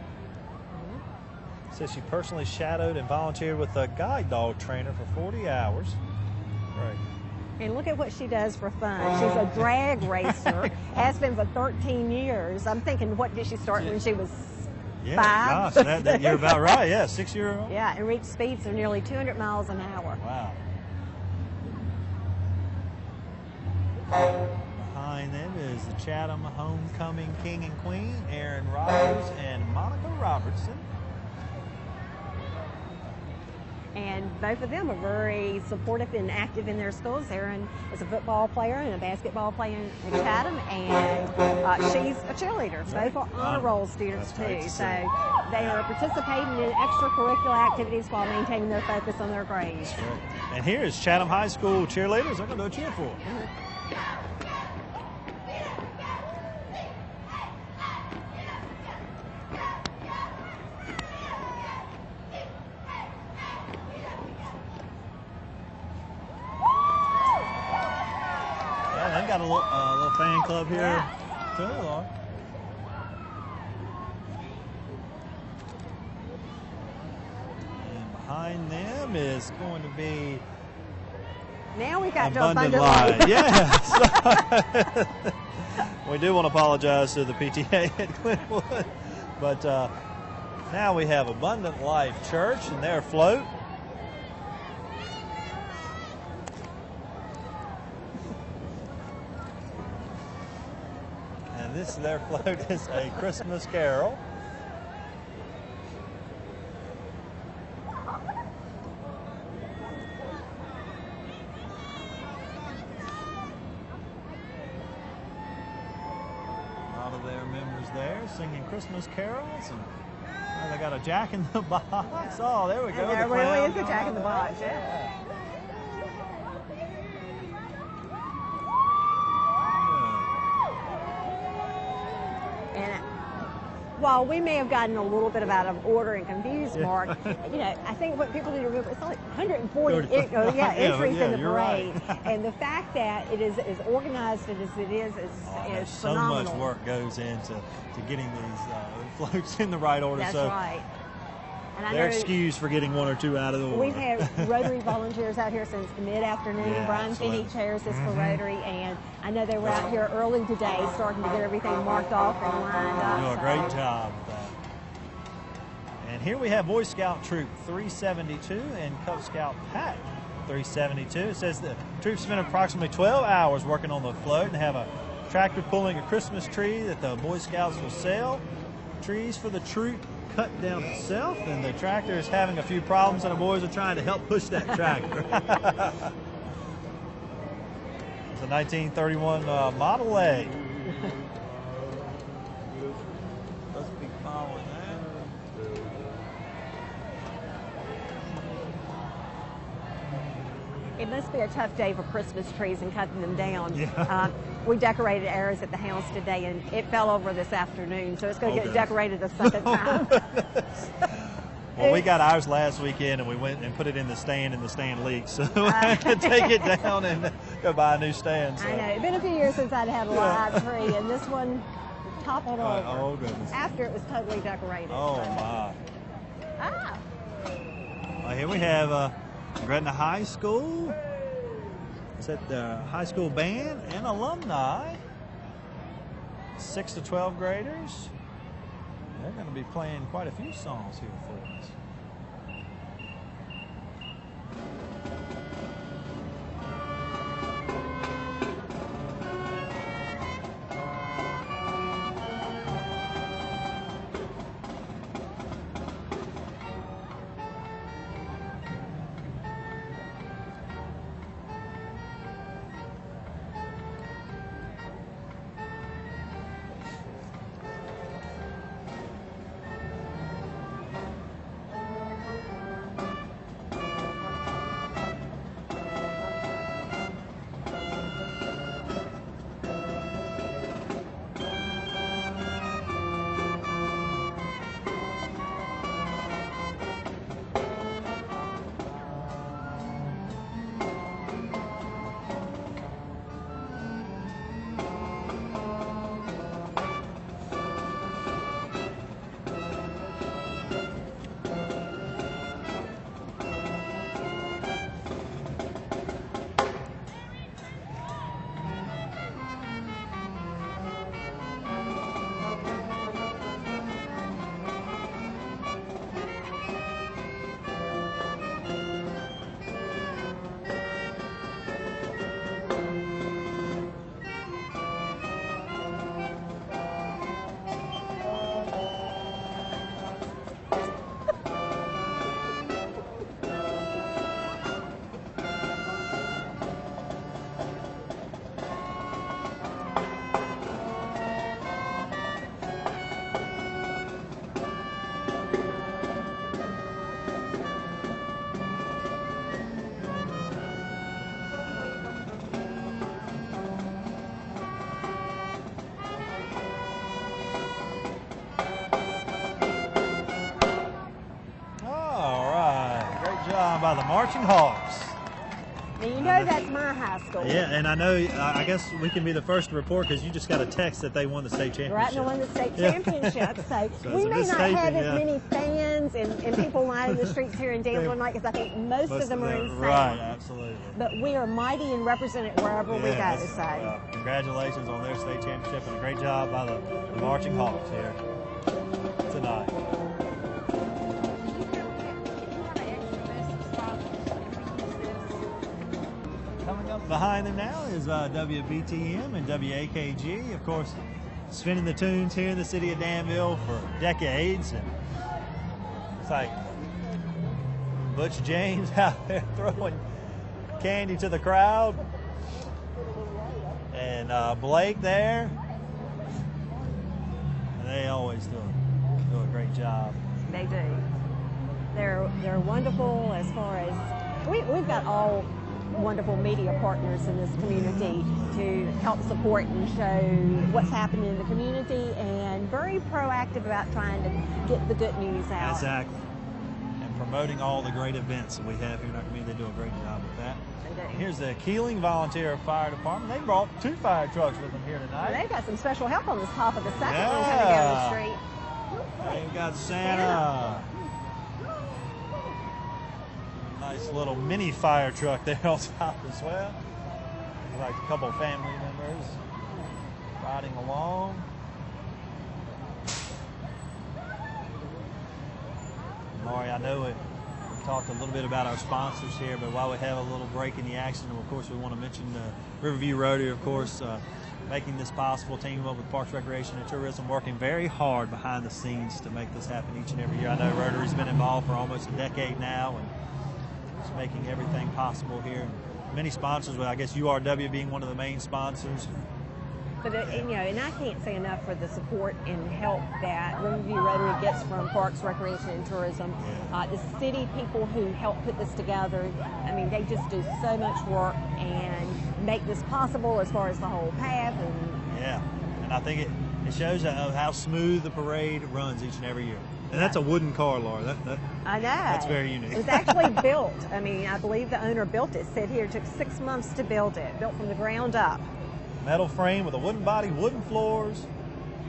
Says she personally shadowed and volunteered with a guide dog trainer for 40 hours. Great. And look at what she does for fun. She's a drag racer, has been for 13 years. I'm thinking, what did she start when she was 5? Gosh, that you're about right. Yeah, 6-year-old. Yeah, and reached speeds of nearly 200 miles an hour. Wow. Behind them is the Chatham Homecoming King and Queen, Aaron Rogers and Monica Robertson. And both of them are very supportive and active in their schools. Aaron is a football player and a basketball player in Chatham, and she's a cheerleader. Both are honor roll students too. So they are participating in extracurricular activities while maintaining their focus on their grades. And here is Chatham High School cheerleaders. They're going to do a cheer for them. They've got a little fan club here too. And behind them is going to be now we've got Abundant Life. Yes. We do want to apologize to the PTA at Glenwood, but now we have Abundant Life Church and their float. Their float is a Christmas carol. A lot of their members there singing Christmas carols, and they got a Jack in the Box. Oh, there we go. There really is a Jack in the Box. Yeah. While we may have gotten a little bit out of order and confused, Mark, you know, I think what people need to remember, it's only 140 entries in the parade. Right. And the fact that it is as organized as it is phenomenal. So much work goes into getting these floats in the right order. That's right. And they're excused for getting 1 or 2 out of the order. We've had Rotary volunteers out here since mid-afternoon. Yeah, Brian Finney chairs this for Rotary, and I know they were out here early today starting to get everything marked off and lined up. They do a great job with that. And here we have Boy Scout Troop 372 and Cub Scout Pack 372. It says the troops spent approximately 12 hours working on the float and have a tractor pulling a Christmas tree that the Boy Scouts will sell. Trees for the troop cut down itself, and the tractor is having a few problems, and the boys are trying to help push that tractor. It's a 1931 Model A. Let's be following that. It must be a tough day for Christmas trees and cutting them down. Yeah. We decorated ours at the house today, and it fell over this afternoon, so it's going to get decorated a second time. Well, we got ours last weekend, and we went and put it in the stand, and the stand leaked, so I had to take it down and go buy a new stand. So. I know. It's been a few years since I'd had a live tree, and this one toppled over. Oh, goodness. After it was totally decorated. Oh, so. my. Ah. Well, here we have Gretna High School. It's at the high school band and alumni. 6 to 12 graders. They're going to be playing quite a few songs here for us. By the Marching Hawks. And you know that's my high school. Yeah, and I know, I guess we can be the first to report because you just got a text that they won the state championship. Right, and they won the state championship. So we may not have as many fans and people lining the streets here in Danville tonight because I think most of them are insane. Right, absolutely. But we are mighty and represented wherever we go. So congratulations on their state championship and a great job by the Marching Hawks here tonight. Behind them now is WBTM and WAKG, of course, spinning the tunes here in the city of Danville for decades. And it's like Butch James out there throwing candy to the crowd. And Blake there. And they always do a great job. They do. They're wonderful as far as, we've got all wonderful media partners in this community to help support and show what's happening in the community, and very proactive about trying to get the good news out. Exactly. And promoting all the great events that we have here in our community. They do a great job with that. They do. Here's the Keeling Volunteer Fire Department. They brought 2 fire trucks with them here tonight. Well, they've got some special help on the top of the second one coming down the street. They've got Santa. Nice little mini fire truck there on top as well. Like a couple of family members riding along. Maury, I know we've talked a little bit about our sponsors here, but while we have a little break in the action, of course, we want to mention Riverview Rotary, of course, making this possible, teaming up with Parks, Recreation, and Tourism, working very hard behind the scenes to make this happen each and every year. I know Rotary's been involved for almost a decade now, and it's making everything possible here. Many sponsors, well, I guess URW being one of the main sponsors. But, you know, and I can't say enough for the support and help that Riverview Rotary gets from Parks, Recreation, and Tourism. The city people who help put this together, I mean, they just do so much work and make this possible as far as the whole path. And I think it shows how smooth the parade runs each and every year. And that's a wooden car, Laura. I know. That's very unique. It was actually built. I mean, I believe the owner built it. Said here it took 6 months to build it, built from the ground up. Metal frame with a wooden body, wooden floors.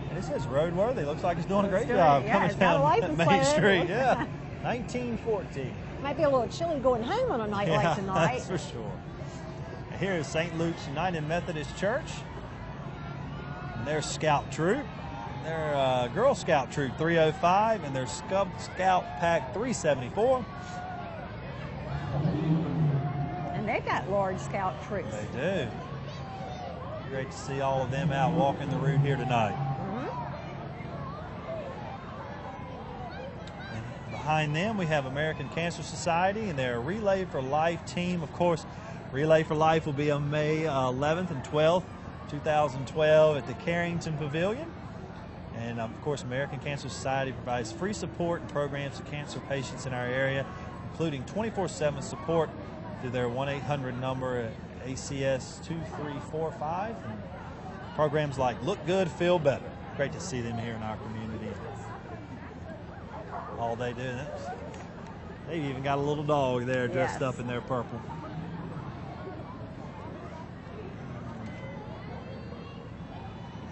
And it says roadworthy. Looks like it's doing a great job coming down Main Street. Yeah, 1914. Might be a little chilly going home on a night like tonight. That's for sure. And here is St. Luke's United Methodist Church. And their Scout Troop. Their Girl Scout Troop 305 and their Cub Scout Pack 374. And they've got large Scout troops. They do. Great to see all of them out walking the route here tonight. And behind them we have American Cancer Society and their Relay for Life team. Of course, Relay for Life will be on May 11th and 12th, 2012 at the Carrington Pavilion. And of course, American Cancer Society provides free support and programs to cancer patients in our area, including 24/7 support through their 1-800 number at ACS 2345. And programs like Look Good, Feel Better. Great to see them here in our community. All they do. They've even got a little dog there dressed up in their purple.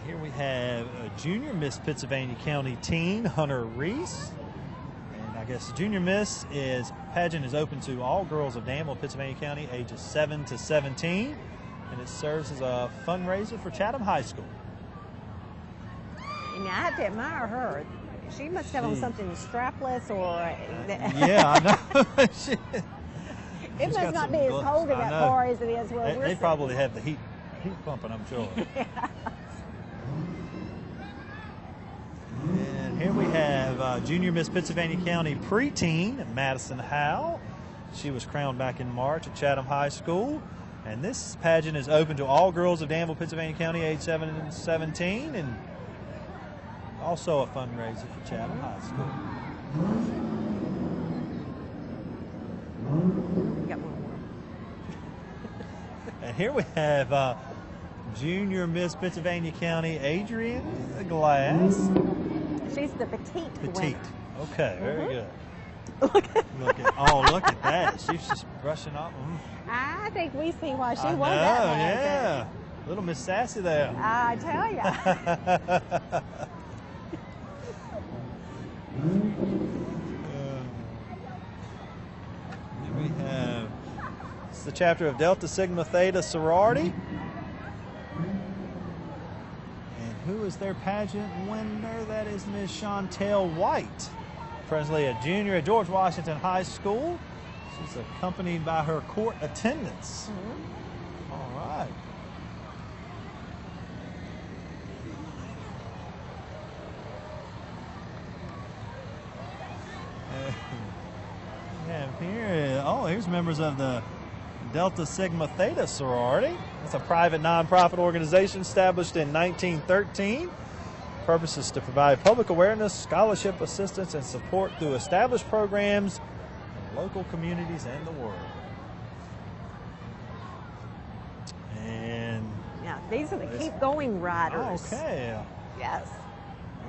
Here we have a junior Miss Pittsylvania County teen, Hunter Reese. And I guess junior Miss pageant is open to all girls of Danville, Pittsylvania County, ages 7 to 17. And it serves as a fundraiser for Chatham High School. And I have to admire her. She must have on something strapless or... Yeah, I know. It must not be as cold in that car as it is where we're They probably have the heat pumping, I'm sure. And here we have junior Miss Pennsylvania County preteen, Madison Howe. She was crowned back in March at Chatham High School. And this pageant is open to all girls of Danville, Pennsylvania County, age 7 and 17, and also a fundraiser for Chatham High School. Got one more. And here we have junior Miss Pennsylvania County, Adrian Glass. She's the petite winner. Okay, very good. Look at that. She's just brushing off. I think we see why she won that one. Yeah. Little Miss Sassy there. I tell ya. Here we have, it's the chapter of Delta Sigma Theta sorority. And who is their pageant winner? That is Miss Chantel White. Presently a junior at George Washington High School. She's accompanied by her court attendants. All right. Here's members of the Delta Sigma Theta sorority. It's a private nonprofit organization established in 1913. Purpose is to provide public awareness, scholarship assistance, and support through established programs in local communities and the world. And yeah, these are the Keep Going riders. Okay. Yes.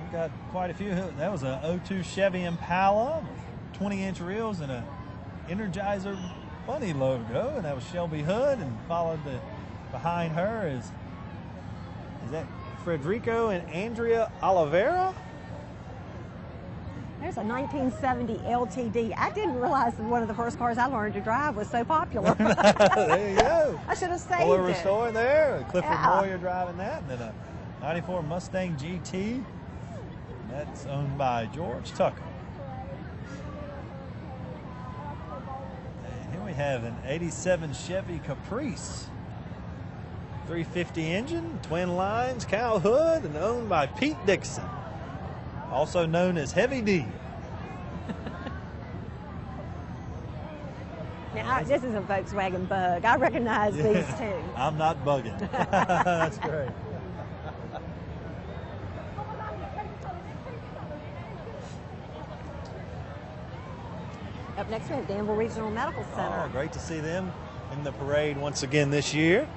We got quite a few. That was a 02 Chevy Impala, 20-inch reels, and a Energizer Bunny logo, and that was Shelby Hood, and followed behind her is that Frederico and Andrea Oliveira. There's a 1970 LTD. I didn't realize that one of the first cars I learned to drive was so popular. There you go. I should have saved Fuller it. Restore there. Clifford Moyer driving that, and then a 94 Mustang GT. That's owned by George Tucker. And here we have an 87 Chevy Caprice. 350 engine, twin lines, cow hood, and owned by Pete Dixon, also known as Heavy D. Now, this is a Volkswagen Bug. I recognize these two. I'm not bugging. That's great. Up next, we have Danville Regional Medical Center. Oh, great to see them in the parade once again this year.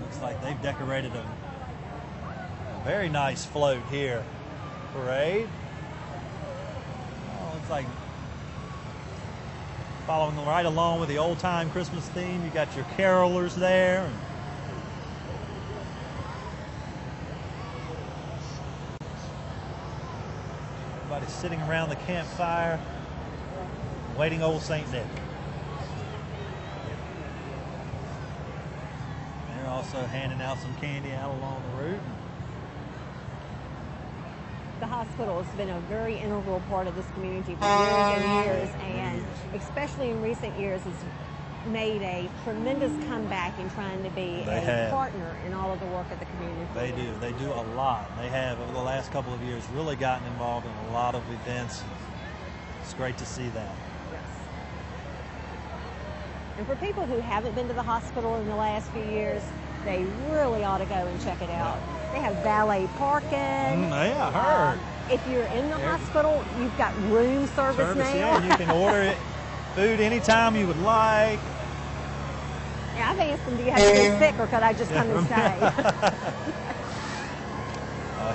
Looks like they've decorated a very nice float here. Parade. Oh, looks like following right along with the old-time Christmas theme. You got your carolers there. Everybody's sitting around the campfire, waiting old St. Nick. They're also handing out some candy out along the route. The hospital has been a very integral part of this community for years and years, and especially in recent years has made a tremendous comeback in trying to be a partner in all of the work of the community. They do a lot. They have, over the last couple of years, really gotten involved in a lot of events. It's great to see that. Yes. And for people who haven't been to the hospital in the last few years, they really ought to go and check it out. They have valet parking. Yeah, I heard. If you're in the hospital, you've got room service now. Yeah, you can order food anytime you would like. Yeah, I've asked them, do you have to get sick or could I just come and stay?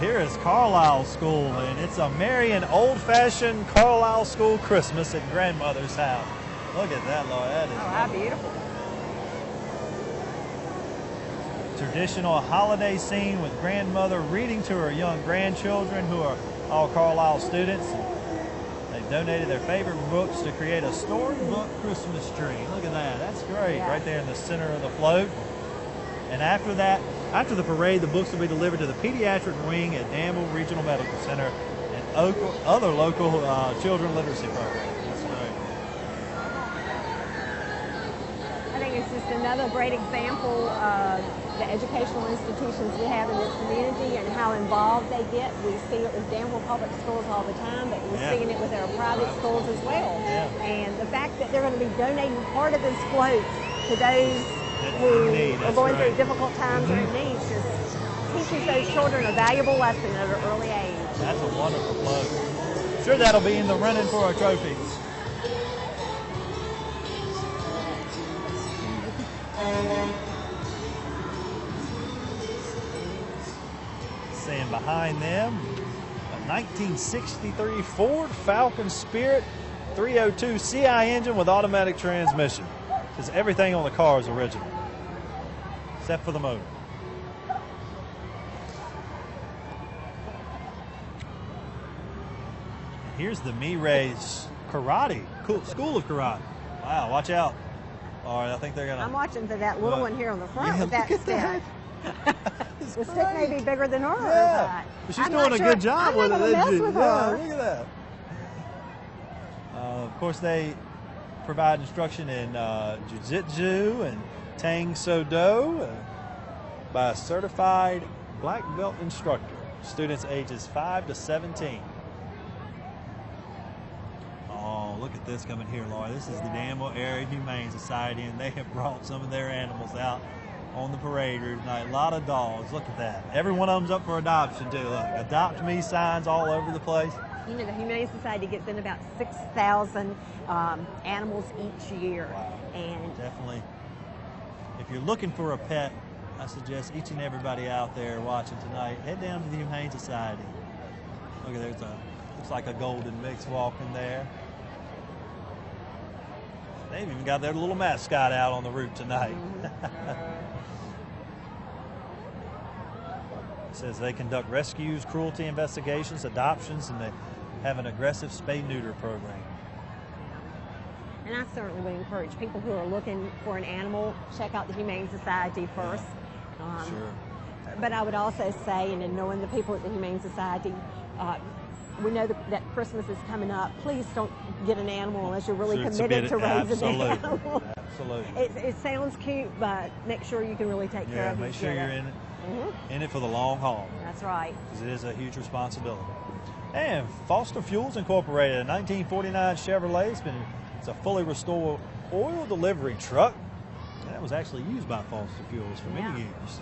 Here is Carlisle School, and it's a merry and old-fashioned Carlisle School Christmas at grandmother's house. Look at that, Lord. That is how beautiful. Traditional holiday scene with grandmother reading to her young grandchildren who are all Carlisle students. They've donated their favorite books to create a storybook Christmas tree. Look at that. That's great. Yeah. Right there in the center of the float. And after that, after the parade, the books will be delivered to the pediatric wing at Danville Regional Medical Center and other local children literacy programs. That's great. I think it's just another great example of the educational institutions we have in this community and how involved they get. We see it with Danville Public Schools all the time, but we're seeing it with our private schools as well. Yeah. And the fact that they're going to be donating part of this float to those who are going through difficult times or in need just teaches those children a valuable lesson at an early age. That's a wonderful float. Sure, that'll be in the running for a trophy. Seeing behind them a 1963 Ford Falcon Spirit 302 CI engine with automatic transmission. Because everything on the car is original, except for the motor. Here's the Miray's Karate, School of Karate. Wow, watch out. All right, I think they're going to... I'm watching for that little one here on the front with that stick. The stick may be bigger than hers. Yeah, but she's doing a good job with it. I'm not going to mess with her. Look at that. Of course, they provide instruction in jiu-jitsu and tang soo do by a certified black belt instructor. Students ages 5 to 17. Oh, look at this coming here, Laura. This is the Danville Area Humane Society, and they have brought some of their animals out on the parade route tonight. A lot of dogs. Look at that. Every one of them's up for adoption, too. Look, adopt me signs all over the place. You know, the Humane Society gets in about 6,000 animals each year. Wow. And definitely, if you're looking for a pet, I suggest each and everybody out there watching tonight, head down to the Humane Society. Look at there's looks like a golden mix walking there. They've even got their little mascot out on the route tonight. It says they conduct rescues, cruelty investigations, adoptions, and they have an aggressive spay-neuter program. And I certainly would encourage people who are looking for an animal, check out the Humane Society first. Yeah. Sure. But I would also say, and in knowing the people at the Humane Society, we know that Christmas is coming up. Please don't get an animal unless you're really committed to raising an animal. Absolutely. It sounds cute, but make sure you can really take care of it. Make sure you're in it for the long haul. That's right. Because it is a huge responsibility. And Foster Fuels Incorporated, a 1949 Chevrolet. It's a fully restored oil delivery truck. That was actually used by Foster Fuels for many years.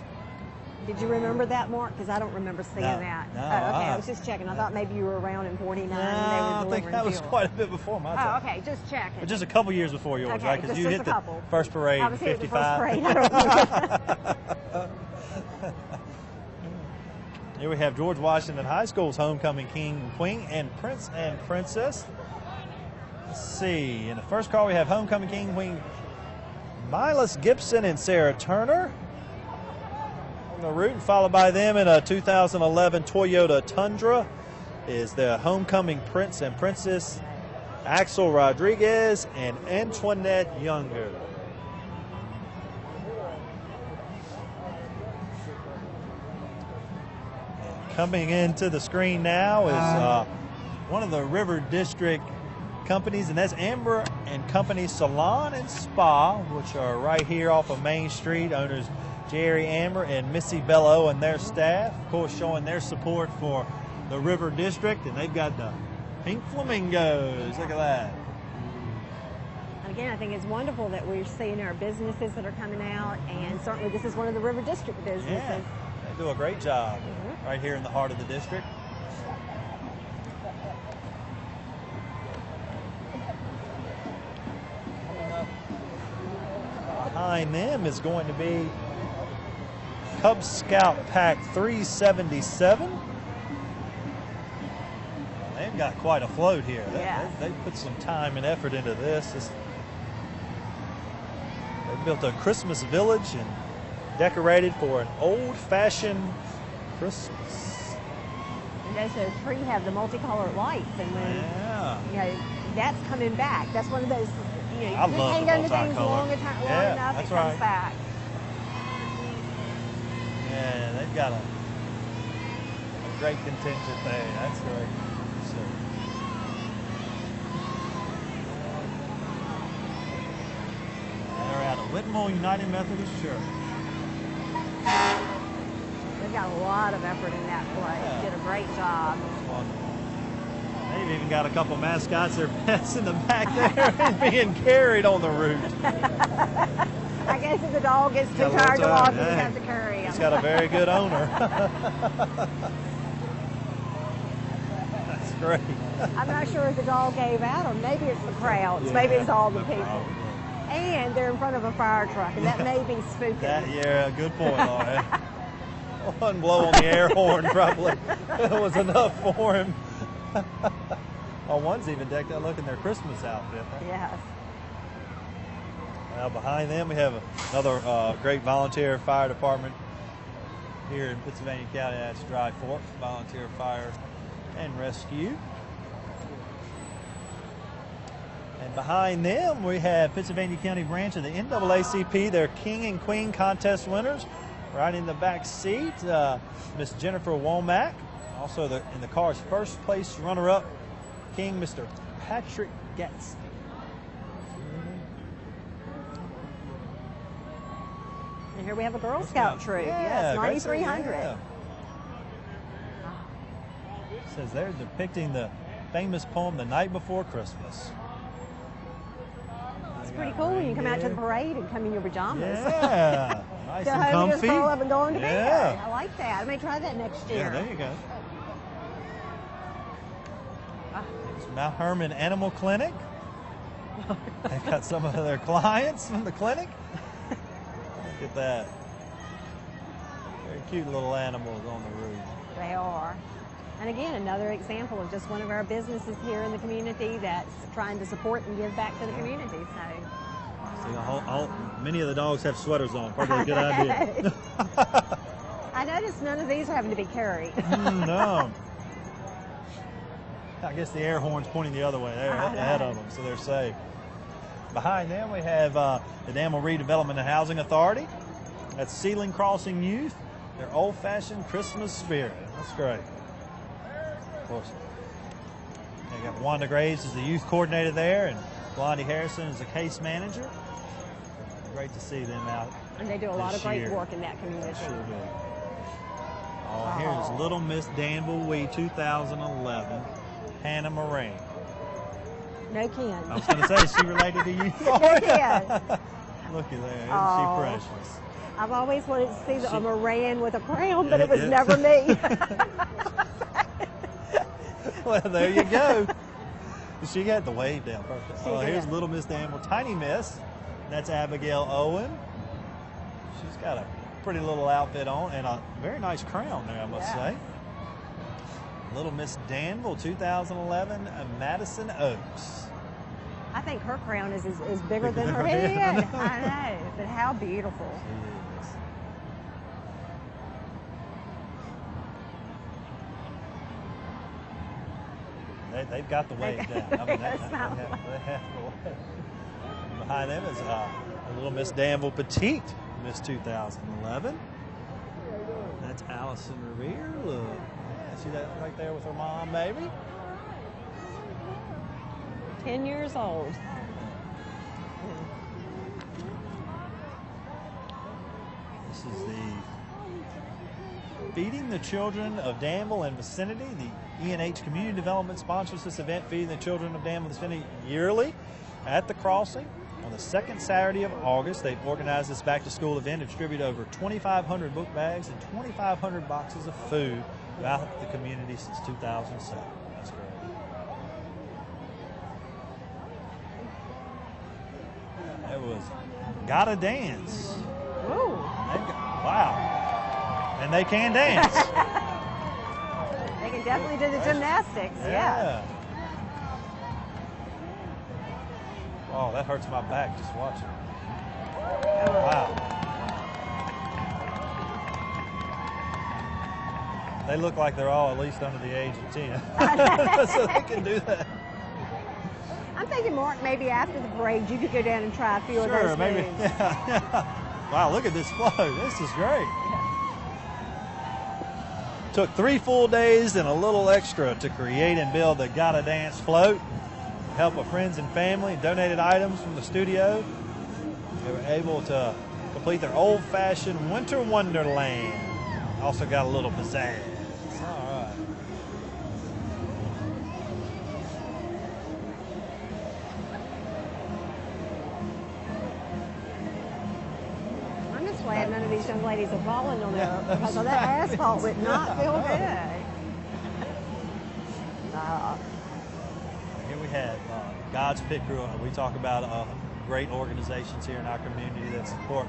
Did you remember that, Mark? Because I don't remember seeing that. No, okay, I was just checking. I thought maybe you were around in 49 No, and they were I think that was fuel. quite a bit before my time. Oh, okay, just checking. But just a couple years before yours, Okay, right? Because you hit the first parade I was in here at the first 55. parade. I don't remember. Here we have George Washington High School's homecoming king and queen and prince and princess. Let's see. In the first car, we have homecoming king and queen Milas Gibson and Sarah Turner on the route, followed by them in a 2011 Toyota Tundra is the homecoming prince and princess Axel Rodriguez and Antoinette Younger. And coming into the screen now is one of the River District companies, and that's Amber and Company Salon and Spa, which are right here off of Main Street. Owners Jerry Amber and Missy Bello and their staff, of course, showing their support for the River District, and they've got the pink flamingos. Look at that. And again, I think it's wonderful that we're seeing our businesses that are coming out, and certainly this is one of the River District businesses. Yeah, they do a great job right here in the heart of the district. Behind them is going to be Cub Scout Pack 377. They've got quite a float here. They put some time and effort into this. They built a Christmas village and decorated for an old-fashioned Christmas. And as the tree have the multicolored lights, and when that's coming back. That's one of those. You I love hang the on to things multicolor. long enough, it comes back. Yeah, they've got a great contingent there. That's great. So, they're out of Whitmore United Methodist Church. They've got a lot of effort in that place. Did a great job. Wonderful. They've even got a couple mascots, their pets in the back there and being carried on the route. I guess if the dog gets too tired to walk, you have to carry him. He's got a very good owner. That's great. I'm not sure if the dog gave out or maybe it's the crowds. Maybe it's all the people. And they're in front of a fire truck, and that may be spooky. Good point, Laura. One blow on the air horn probably was enough for him. Oh, one's even decked out looking their Christmas outfit. Yes. Now behind them we have another great volunteer fire department here in Pittsylvania County. That's Dry Fork Volunteer Fire and Rescue. And behind them we have Pittsylvania County branch of the NAACP, their King and Queen contest winners. Right in the back seat, Miss Jennifer Womack. Also in the car's first place runner-up, King Mr. Patrick Gatsby. And here we have a Girl Scout troop. Yes, 9,300. It says they're depicting the famous poem, The Night Before Christmas. It's pretty cool when you come out to the parade and come in your pajamas. Yeah, nice and home, comfy. just roll up and go on to bed. I like that. I may try that next year. Yeah, there you go. It's Mount Herman Animal Clinic. They've got some of their clients from the clinic. Look at that. Very cute little animals on the roof. They are. And again, another example of just one of our businesses here in the community that's trying to support and give back to the community. So, many of the dogs have sweaters on. Probably a good idea. I noticed none of these are having to be carried. No. I guess the air horn's pointing the other way. They're ahead of them, so they're safe. Behind them, we have the Danville Redevelopment and Housing Authority. That's Ceiling Crossing Youth. Their old-fashioned Christmas spirit. That's great. Of course. They got Wanda Graves as the youth coordinator there, and Blondie Harrison is the case manager. great to see them out. And they do a lot of great year. work in that community. Sure do. Oh, here's Little Miss Danville We 2011, Hannah Moraine. No Ken. I was going to say, is she related to you? No Ken. Look at there, isn't Oh. she precious? I've always wanted to see a Moran with a crown, but it was never me. Well, there you go. She had the wave down perfect. Oh, here's Little Miss Danville, Tiny Miss. That's Abigail Owen. She's got a pretty little outfit on and a very nice crown there, I must say. Little Miss Danville 2011, Madison Oaks. I think her crown is bigger than her head. I know, but how beautiful. She is. They've got the wave down. I mean, they have the wave. Behind them is Little Miss Danville Petite, Miss 2011. That's Allison Revere. Look. Yeah, see that right there with her mom, baby? 10 years old. This is the Feeding the Children of Danville and Vicinity. The E&H Community Development sponsors this event, Feeding the Children of Danville and Vicinity, yearly at the crossing. On the second Saturday of August, they've organized this back-to-school event and distributed over 2,500 book bags and 2,500 boxes of food throughout the community since 2007. That's great. It was Gotta Dance. Ooh. Wow. And they can dance. They can definitely do the gymnastics, yeah. Oh, that hurts my back just watching. Wow. They look like they're all at least under the age of 10. So they can do that. I'm thinking, Mark, maybe after the parade, you could go down and try a few of those Sure, maybe. moves. Yeah. Wow, look at this flow. This is great. Took 3 full days and a little extra to create and build the Gotta Dance float. Help of friends and family, donated items from the studio. They were able to complete their old-fashioned winter wonderland. Also got a little pizzazz. All right. I'm just glad none of these young ladies are falling on there because that asphalt would not feel good. Here we have God's Pit Crew. We talk about great organizations here in our community that support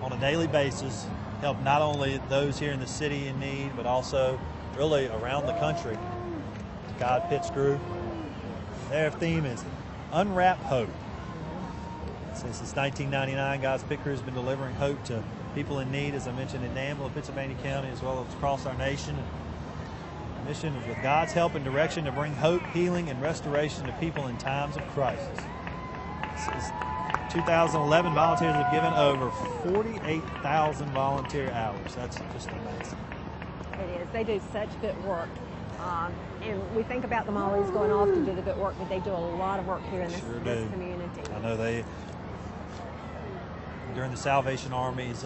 on a daily basis, help not only those here in the city in need, but also really around the country. God Pitts Crew. Their theme is Unwrap Hope. Since 1999, God's Pit Crew has been delivering hope to people in need, as I mentioned, in Danville, Pittsylvania County, as well as across our nation. The mission is with God's help and direction to bring hope, healing, and restoration to people in times of crisis. Since 2011, volunteers have given over 48,000 volunteer hours. That's just amazing. It is. They do such good work. And we think about them always going off to do the good work, but they do a lot of work here in this community. I know during the Salvation Army's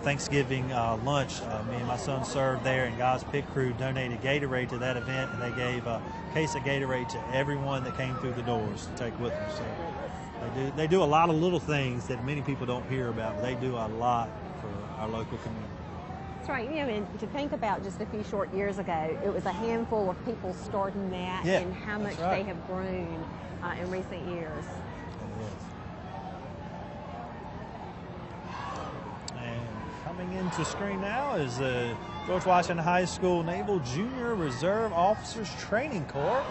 Thanksgiving lunch, me and my son served there, and God's Pit Crew donated Gatorade to that event, and they gave a case of Gatorade to everyone that came through the doors to take with them. So they do a lot of little things that many people don't hear about, but they do a lot for our local community. That's right. You know, and to think about just a few short years ago, it was a handful of people starting that, and how much they have grown in recent years. Coming into screen now is the George Washington High School Naval Junior Reserve Officers Training Corps.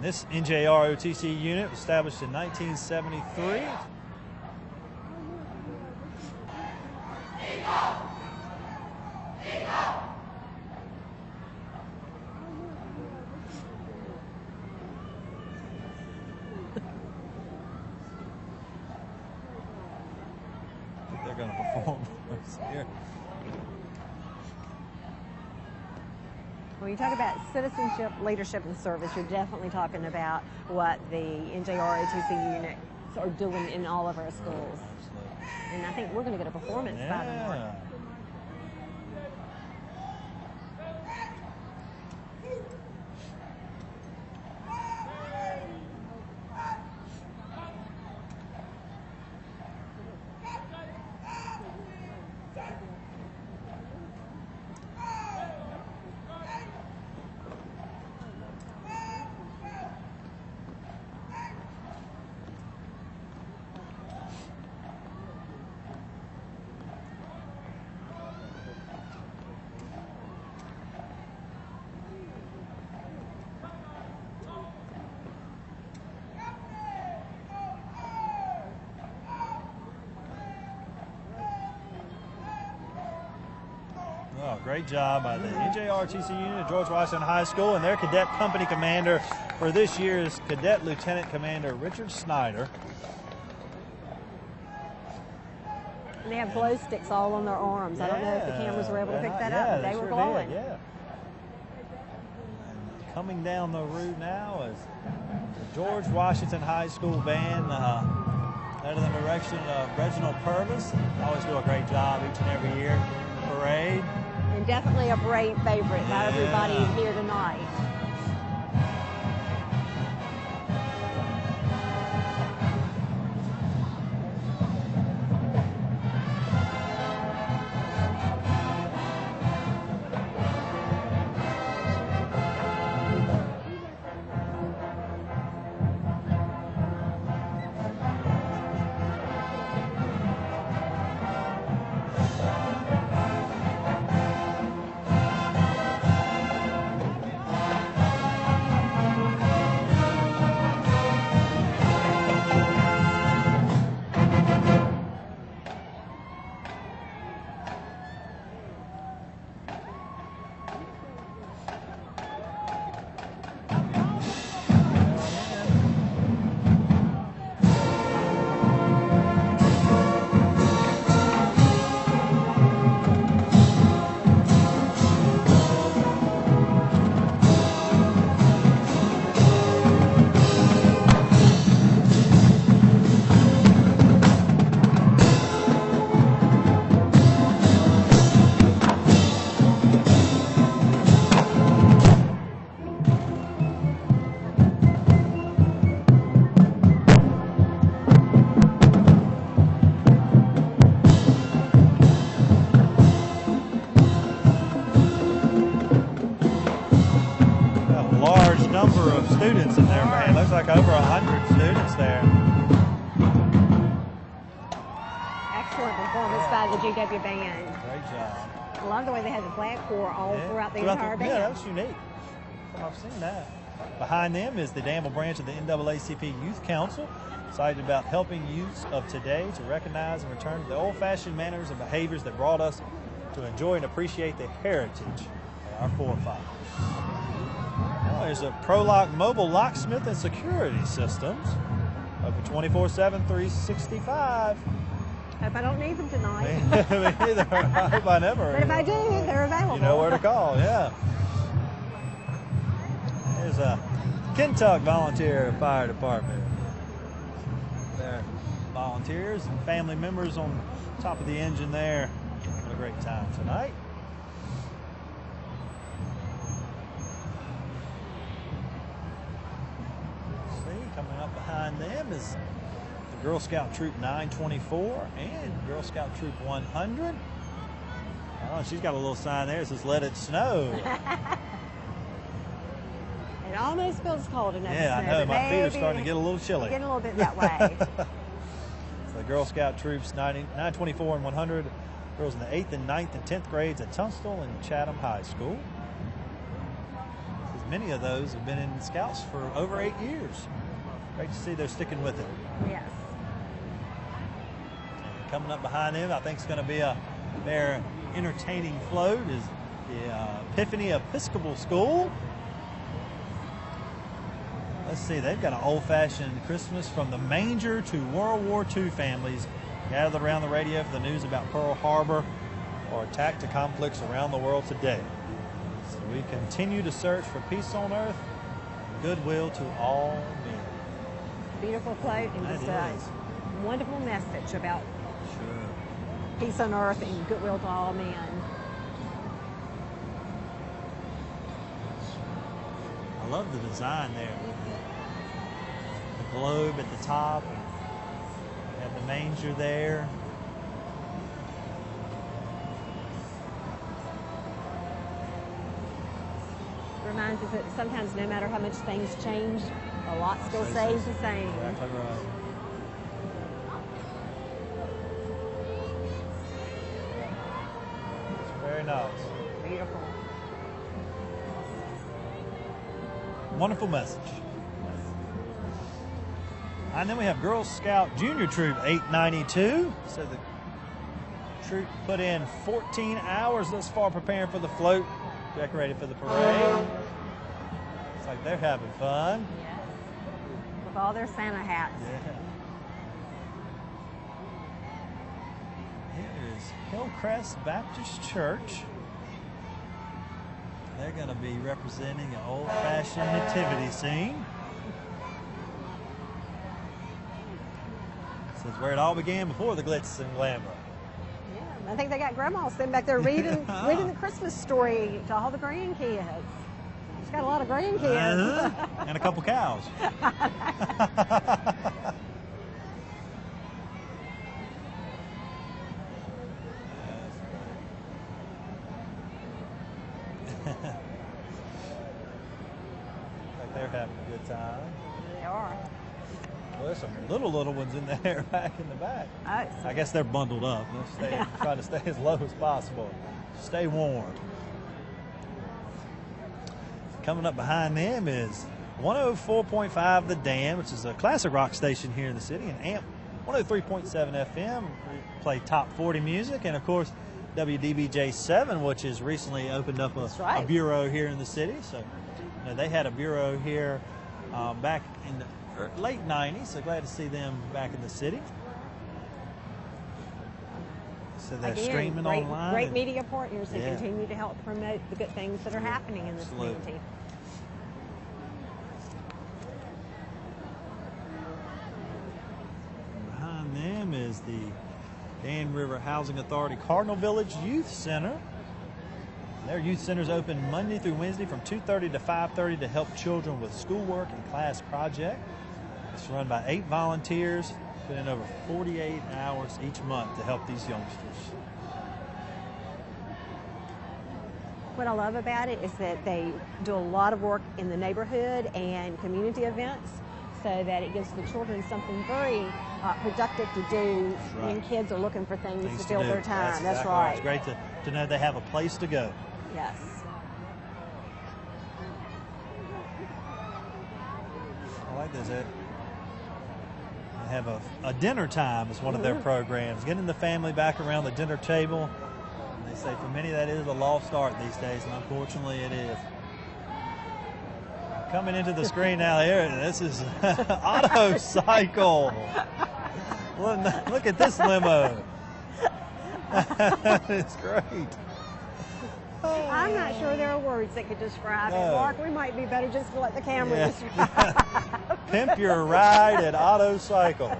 This NJROTC unit was established in 1973. They're going to perform here. When you talk about citizenship, leadership, and service, you're definitely talking about what the NJROTC units are doing in all of our schools. And I think we're going to get a performance by tomorrow. Oh, great job by the NJROTC unit at George Washington High School, and their cadet company commander for this year is Cadet Lieutenant Commander Richard Snyder. And they have glow sticks all on their arms. I don't know if the cameras were able to pick that up, but they were glowing. Did, yeah. And coming down the route now is the George Washington High School band under the direction of Reginald Purvis. Always do a great job each and every year. Parade. And definitely a parade favorite by everybody here tonight. Students in there, man. Looks like over 100 students there. Excellent performance by the GW band. Great job. I love the way they had the flag corps all throughout the entire band. Yeah, that was unique. I've seen that. Behind them is the Danville branch of the NAACP Youth Council, excited about helping youths of today to recognize and return to the old-fashioned manners and behaviors that brought us to enjoy and appreciate the heritage of our forefathers. There's a ProLock mobile locksmith and security systems. Open 24/7, 365. Hope I don't need them tonight. Me neither. I hope I never. But if I do, they're available. You know where to call, yeah. There's a Kentuck Volunteer Fire Department. Their volunteers and family members on top of the engine there. What a great time tonight. Coming up behind them is the Girl Scout Troop 924 and Girl Scout Troop 100. Oh, she's got a little sign there that says, "Let it snow." It almost feels cold enough. Yeah, I know. My feet are starting to get a little chilly. Getting a little bit that way. So the Girl Scout Troops 924 and 100, girls in the 8th and 9th and 10th grades at Tunstall and Chatham High School. Many of those have been in Scouts for over 8 years. Great to see they're sticking with it. Yes. And coming up behind them, I think it's going to be their entertaining float is the Epiphany Episcopal School. Let's see, they've got an old-fashioned Christmas from the manger to World War II families gathered around the radio for the news about Pearl Harbor or attack to conflicts around the world today. We continue to search for peace on earth, goodwill to all men. Beautiful quote and just a wonderful message about peace on earth and goodwill to all men. I love the design there. The globe at the top. And you have the manger there. Reminds us that sometimes no matter how much things change, a lot still stays the same. Exactly right. It's very nice. Beautiful. Wonderful message. And then we have Girl Scout Junior Troop 892. So the troop put in 14 hours thus far preparing for the float, decorated for the parade. It's like they're having fun. Yes. With all their Santa hats. Yeah. Here is Hillcrest Baptist Church. They're going to be representing an old-fashioned nativity scene. This is where it all began before the glitz and glamour. Yeah, I think they got Grandma sitting back there reading the Christmas story to all the grandkids. She's got a lot of grandkids. And a couple cows. Like they're having a good time. They are. Well, there's some little ones in there back in the back. Oh, I guess they're bundled up. They'll try to stay as low as possible. Stay warm. Coming up behind them is 104.5 The Dam, which is a classic rock station here in the city, and AMP 103.7 FM. We play top 40 music, and of course WDBJ 7, which has recently opened up a bureau here in the city. So they had a bureau here back in the late 90s, so glad to see them back in the city. So they're streaming online. Great media partners that continue to help promote the good things that are happening in this community. Behind them is the Dan River Housing Authority Cardinal Village Youth Center. Their youth centers open Monday through Wednesday from 2:30 to 5:30 to help children with schoolwork and class project. It's run by 8 volunteers, put in over 48 hours each month to help these youngsters. What I love about it is that they do a lot of work in the neighborhood and community events so that it gives the children something very productive to do when kids are looking for things to fill their time. That's right. It's great to know they have a place to go. Yes. I like this. They have a dinner time as one of their programs, getting the family back around the dinner table. And they say for many that is a lost art these days, and unfortunately it is. Coming into the screen now here, this is Auto Cycle. Look at this limo. It's great. I'm not sure there are words that could describe it. Mark, we might be better just to let the camera describe. Pimp your ride at Auto Cycle.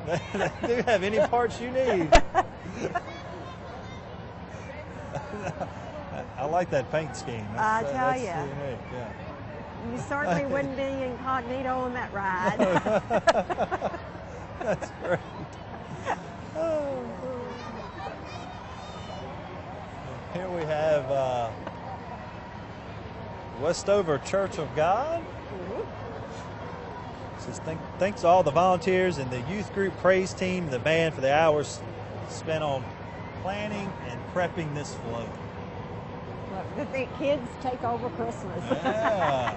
They do have any parts you need. I like that paint scheme. I tell you. Unique, yeah. You certainly wouldn't be incognito on that ride. That's great. Here we have Westover Church of God. Says thanks to all the volunteers and the youth group praise team and the band for the hours spent on planning and prepping this float. Look, the kids take over Christmas. Yeah.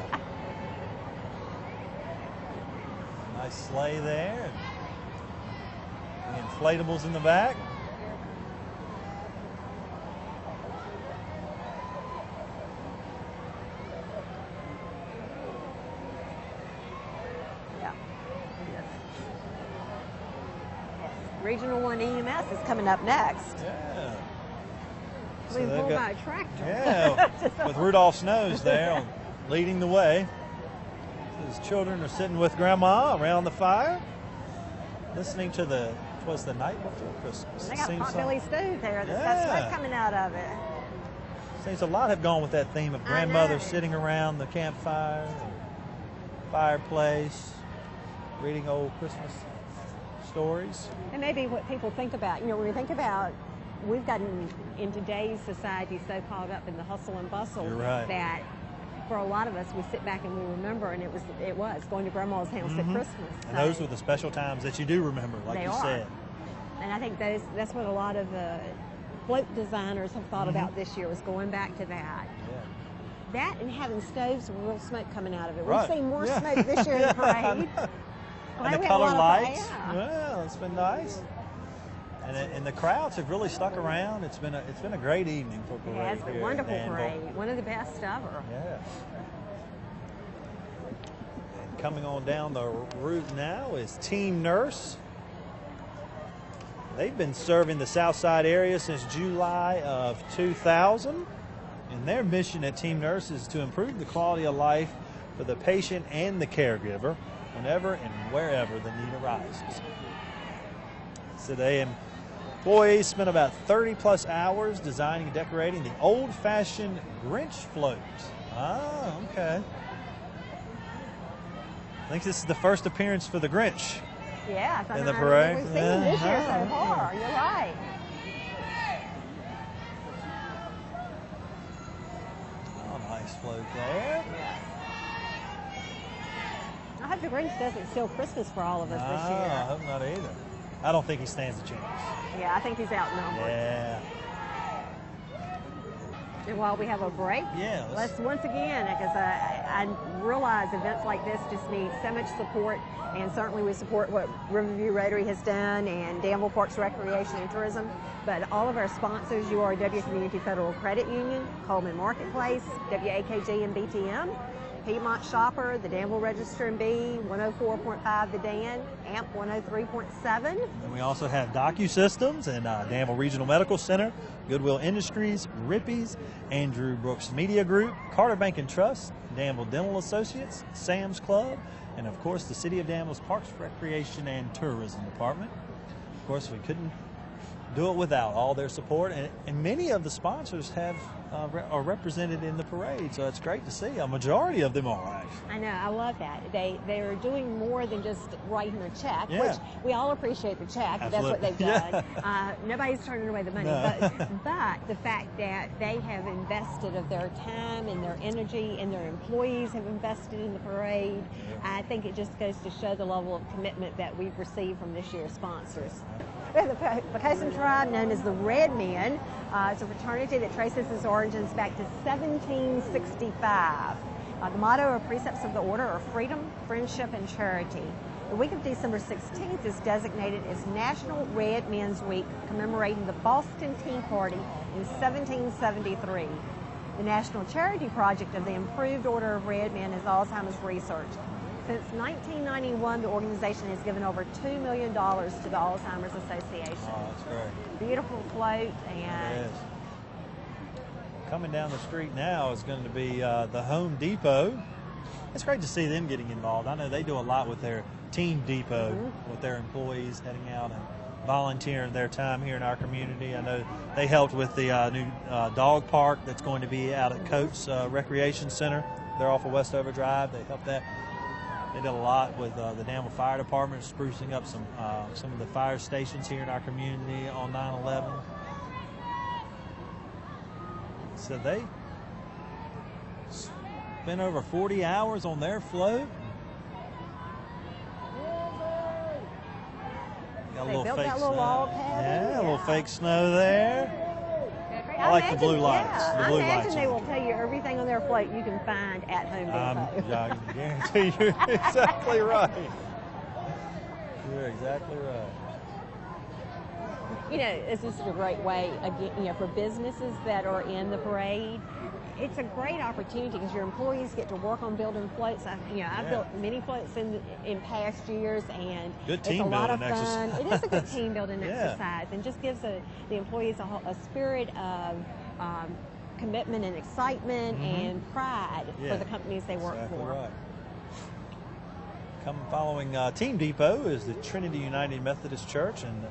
Nice sleigh there. And the inflatables in the back. Regional 1 EMS is coming up next. Yeah. Being pulled by a tractor. Yeah, with Rudolph's nose there leading the way. His children are sitting with Grandma around the fire, listening to the night before Christmas. They got potbelly stew there that's got smoke coming out of it. Seems a lot have gone with that theme of grandmother sitting around the campfire, the fireplace, reading old Christmas stories. And maybe what people think about, when we think about, we've gotten in today's society so caught up in the hustle and bustle that for a lot of us, we sit back and we remember, and it was going to Grandma's house at Christmas. And those were the special times that you do remember, like you said. And I think that's what a lot of float designers have thought about this year, was going back to that. Yeah. That and having stoves with real smoke coming out of it. Right. We've seen more smoke this year in the parade. And the colored lights. Well, it's been nice. And the crowds have really stuck around. It's been a great evening for parade. Yeah, it's been a wonderful parade. One of the best ever. Yeah. And coming on down the route now is Team Nurse. They've been serving the Southside area since July of 2000. And their mission at Team Nurse is to improve the quality of life for the patient and the caregiver whenever and wherever the need arises. So employees spent about 30-plus hours designing and decorating the old-fashioned Grinch float. Ah, okay. I think this is the first appearance for the Grinch. Yeah, in the parade. We've seen this year so far. You're right. Oh, nice float there. Yes. I hope the Grinch doesn't steal Christmas for all of us this year. I hope not either. I don't think he stands a chance. Yeah, I think he's outnumbered. Yeah. And while we have a break, let's once again, because I realize events like this just need so much support, and certainly we support what Riverview Rotary has done and Danville Parks Recreation and Tourism, but all of our sponsors, URW Community Federal Credit Union, Coleman Marketplace, WAKG and BTM, Piedmont Shopper, the Danville Register and Bee, 104.5 The Dan, AMP 103.7. And we also have DocuSystems and Danville Regional Medical Center, Goodwill Industries, Rippey's, Andrew Brooks Media Group, Carter Bank and Trust, Danville Dental Associates, Sam's Club, and of course the City of Danville's Parks, Recreation and Tourism Department. Of course, we couldn't do it without all their support, and many of the sponsors are represented in the parade, so it's great to see. A majority of them are, actually. I know, I love that. They're doing more than just writing a check, Yeah. which we all appreciate the check. Absolutely. That's what they've done. Nobody's turning away the money, No. but the fact that they have invested of their time and their energy, and their employees have invested in the parade, I think it just goes to show the level of commitment that we've received from this year's sponsors. We have the Poquoson tribe, known as the Red Men. It's a fraternity that traces its origins back to 1765. The motto or precepts of the order are freedom, friendship, and charity. The week of December 16th is designated as National Red Men's Week, commemorating the Boston Tea Party in 1773. The National Charity Project of the Improved Order of Red Men is Alzheimer's research. Since 1991, the organization has given over $2 million to the Alzheimer's Association. Oh, that's great. Beautiful float, and It is. Coming down the street now is going to be the Home Depot. It's great to see them getting involved. I know they do a lot with their Team Depot, with their employees heading out and volunteering their time here in our community. I know they helped with the new dog park that's going to be out at Coates Recreation Center. They're off of Westover Drive. They helped that. They did a lot with the Danville Fire Department, sprucing up some of the fire stations here in our community on 9/11. So they spent over 40 hours on their float. Got They built that little log cabin. Yeah, a little fake snow there. I like the blue lights. Yeah, the blue I imagine lights they will tell you everything on their float you can find at Home Depot. I can guarantee you're exactly right. You're exactly right. You know, it's just a great way, again, for businesses that are in the parade. It's a great opportunity because your employees get to work on building floats. I've built many floats in past years, and good team it's a lot of building fun. exercise. It is a good team building exercise, and just gives the employees a spirit of commitment and excitement and pride for the companies they work exactly for. Right. Following Team Depot is the Trinity United Methodist Church, and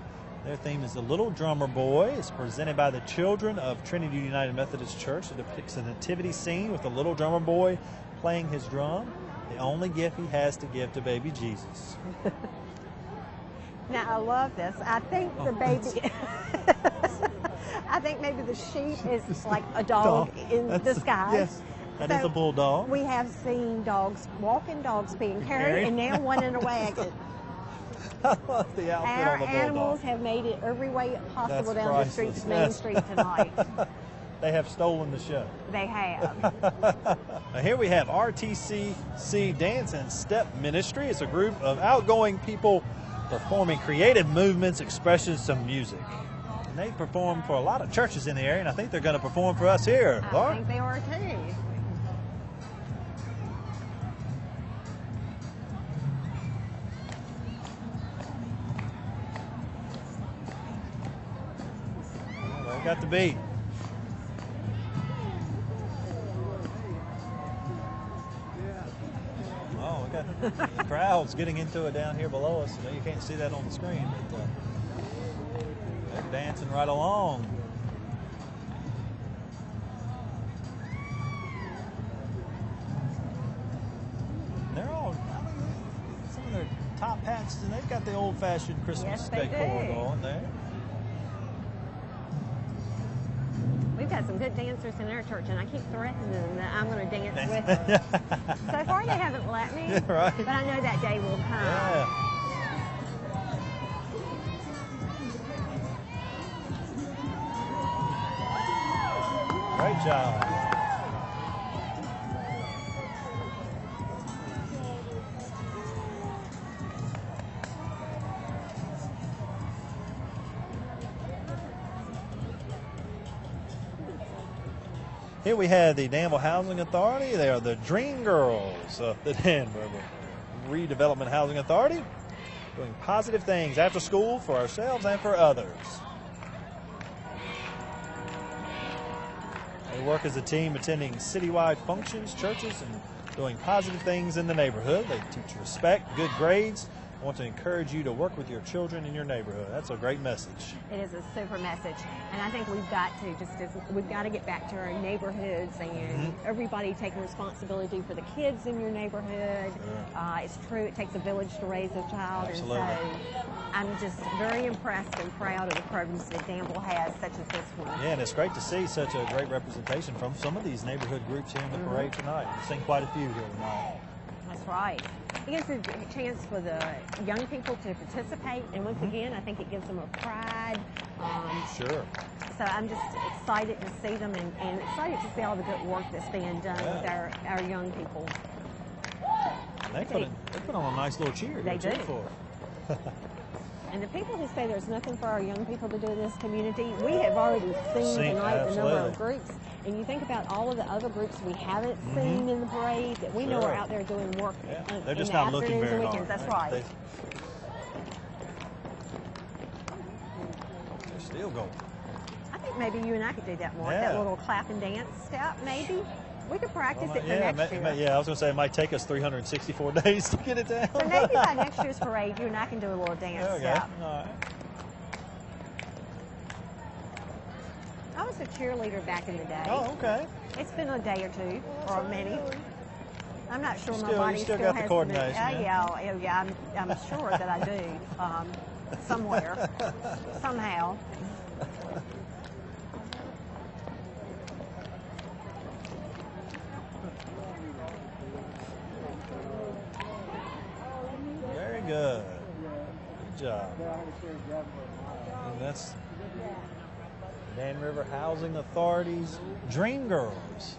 their theme is The Little Drummer Boy. It's presented by the children of Trinity United Methodist Church. It depicts a nativity scene with the little drummer boy playing his drum, the only gift he has to give to baby Jesus. Now, I love this. I think the baby... I think maybe the sheep is like a dog in disguise. Yes, that is a bulldog. We have seen walking dogs being carried, and now one in a wagon. I love the outfit Our on the bulldog. animals have made it every way possible That's down the streets, Main Street tonight. They have stolen the show. They have. Now here we have RTCC Dance and Step Ministry. It's a group of outgoing people performing creative movements, expressions to music. And they perform for a lot of churches in the area, and I think they're going to perform for us here. I think they are too. They got the beat. Oh, we got crowds getting into it down here below us. You can't see that on the screen, but they're dancing right along. They're all, some of their top hats, and they've got the old-fashioned Christmas decor going there. We've got some good dancers in our church, and I keep threatening them that I'm going to dance with them. So far, they haven't let me, right. But I know that day will come. Yeah. Great job. Here we have the Danville Housing Authority. They are the Dream Girls of the Danville Redevelopment Housing Authority, doing positive things after school for ourselves and for others. They work as a team attending citywide functions, churches, and doing positive things in the neighborhood. They teach respect, good grades. I want to encourage you to work with your children in your neighborhood. That's a great message. It is a super message, and I think we've got to we've got to get back to our neighborhoods and everybody taking responsibility for the kids in your neighborhood. Sure. It's true; it takes a village to raise a child, Absolutely. And so I'm just very impressed and proud of the programs that Danville has, such as this one. Yeah, and it's great to see such a great representation from some of these neighborhood groups here in the parade tonight. We've seen quite a few here tonight. That's right. It gives a chance for the young people to participate, and once again, I think it gives them a pride. Sure. So I'm just excited to see them and excited to see all the good work that's being done with our young people. They put on a nice little cheer. They do. For. And the people who say there's nothing for our young people to do in this community, we have already seen tonight the number of groups. And you think about all of the other groups we haven't seen in the parade that we know are out there doing work They're just in not the looking afternoons very and weekends. hard. That's right. They're still going. I think maybe you and I could do that more. Yeah. That little clap and dance step, maybe. We could practice it for next year. Yeah, I was going to say it might take us 364 days to get it down. So maybe by next year's parade, you and I can do a little dance step. All right. I was a cheerleader back in the day. Oh, okay. It's been a day or two, or many. I'm not sure my You body still still got the has coordination. Yeah. I'm sure that I do. Somewhere, somehow. Very good. Good job. And that's Dan River Housing Authority's Dream Girls.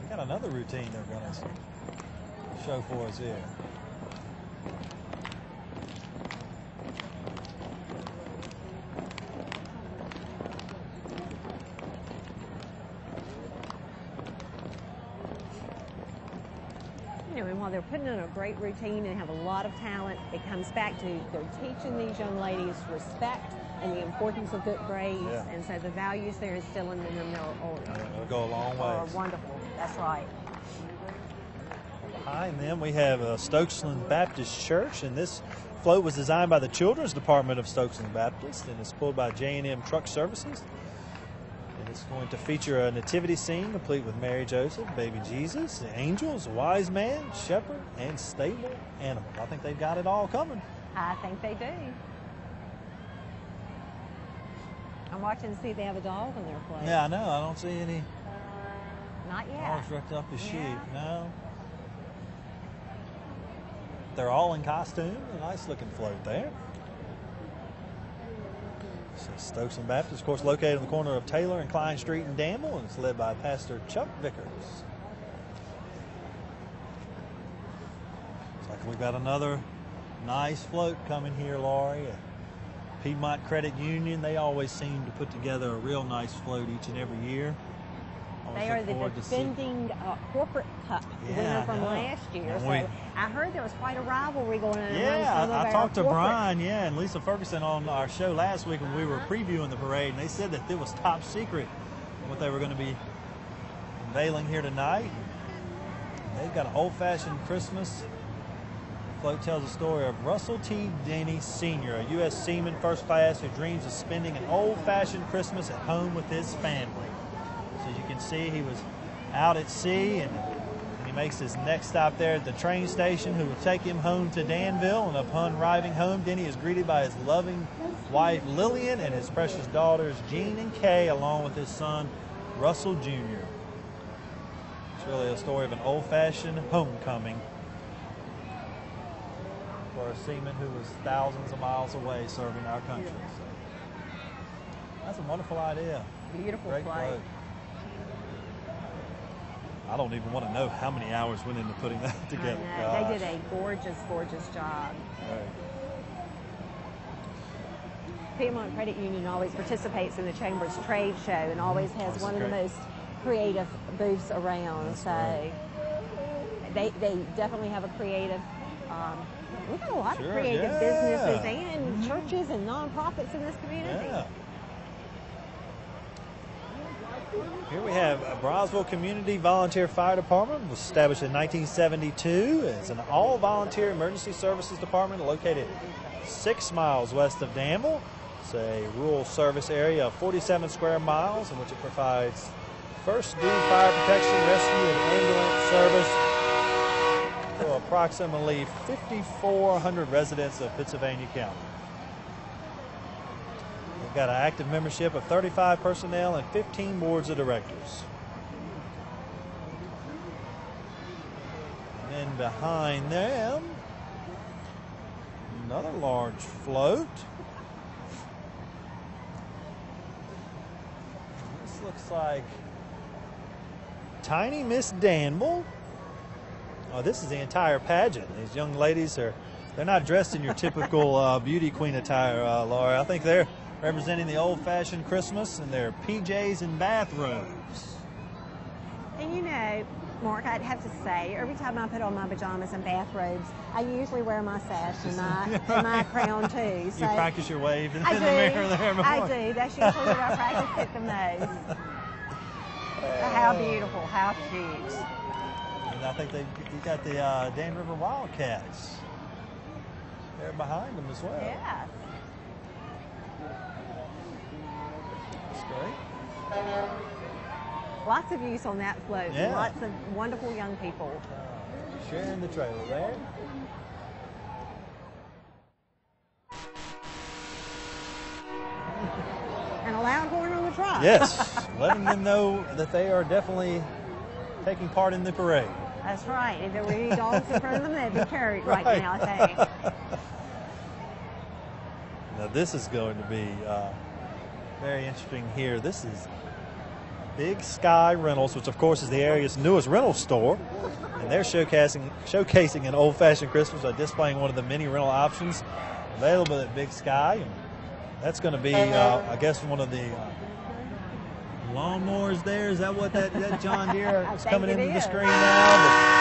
We got another routine they're going to show for us here. they're putting in a great routine and have a lot of talent. It comes back to they're teaching these young ladies respect and the importance of good grades, and so the values they're instilling in them it'll go a long way. Are wonderful. That's right. Behind them, we have Stokesland Baptist Church, and this float was designed by the Children's Department of Stokesland Baptist, and it's pulled by J&M Truck Services. And it's going to feature a nativity scene complete with Mary, Joseph, baby Jesus, the angels, a wise man, shepherd, and stable animal. I think they've got it all coming. I think they do. I'm watching to see if they have a dog in their float. Yeah, I know. I don't see any. Not yet. Dogs wrapped up as sheep. No. They're all in costume. A nice looking float there. So Stokesland Baptist, of course, located on the corner of Taylor and Klein Street in Danville, and it's led by Pastor Chuck Vickers. Looks like we've got another nice float coming here, Laurie. Piedmont Credit Union, they always seem to put together a real nice float each and every year. They are the defending corporate cup winner from last year. So I heard there was quite a rivalry going on. Yeah, I talked to Brian, and Lisa Ferguson on our show last week when we were previewing the parade, and they said that it was top secret what they were going to be unveiling here tonight. They've got an old-fashioned Christmas. The float tells the story of Russell T. Denny Sr., a U.S. seaman first class who dreams of spending an old-fashioned Christmas at home with his family. So as you can see, he was out at sea, and he makes his next stop there at the train station, who will take him home to Danville. And upon arriving home, Denny is greeted by his loving wife, Lillian, and his precious daughters, Jean and Kay, along with his son, Russell Jr. It's really a story of an old-fashioned homecoming for a seaman who was thousands of miles away serving our country. So that's a wonderful idea. Beautiful Great float. I don't even want to know how many hours went into putting that together. They did a gorgeous, gorgeous job. Right. Piedmont Credit Union always participates in the Chamber's trade show and always has one of the most creative booths around. They definitely have a creative. We've got a lot of creative businesses and churches and nonprofits in this community. Yeah. Here we have a Brownsville Community Volunteer Fire Department. It was established in 1972. It's an all-volunteer emergency services department located 6 miles west of Danville. It's a rural service area of 47 square miles in which it provides first duty fire protection, rescue, and ambulance service to approximately 5,400 residents of Pittsylvania County. We've got an active membership of 35 personnel and 15 boards of directors. And then behind them, another large float. This looks like Tiny Miss Danville. Oh, this is the entire pageant. These young ladies they're not dressed in your typical beauty queen attire, Laura. I think they're representing the old-fashioned Christmas in their PJs and bathrobes. And you know, Mark, I'd have to say, every time I put on my pajamas and bathrobes, I usually wear my sash and my crown too. So you practice your wave in the mirror there before. I do. That's usually where I practice it the most. How beautiful, how cute. And I think you got the Dan River Wildcats there behind them as well. Yeah. Great. Lots of use on that float. Yeah. Lots of wonderful young people. Sharing the trailer there. And a loud horn on the truck. Yes, letting them know that they are definitely taking part in the parade. That's right. If there were any dogs in front of them, they'd be carried right now, I think. Now this is going to be very interesting here. This is Big Sky Rentals, which of course is the area's newest rental store, and they're showcasing an old-fashioned Christmas by displaying one of the many rental options available at Big Sky. And that's going to be, I guess, one of the lawnmowers there. Is that what that John Deere is coming into the screen now?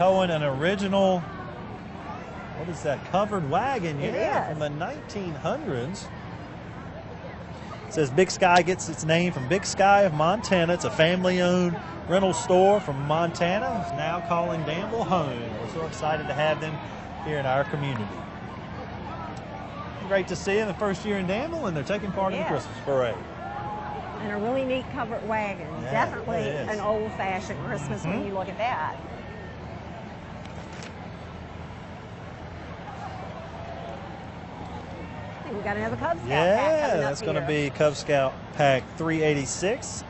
towing an original, what is that, covered wagon? It Yeah, is. from the 1900s. It says Big Sky gets its name from Big Sky of Montana. It's a family-owned rental store from Montana. It's now calling Danville home. We're so excited to have them here in our community. Great to see them the first year in Danville, and they're taking part in the Christmas parade. And a really neat covered wagon. Yeah, Definitely it is. an old-fashioned Christmas when you look at that. I think we got another Cub Scout pack coming up that's going to here. be Cub Scout Pack 386.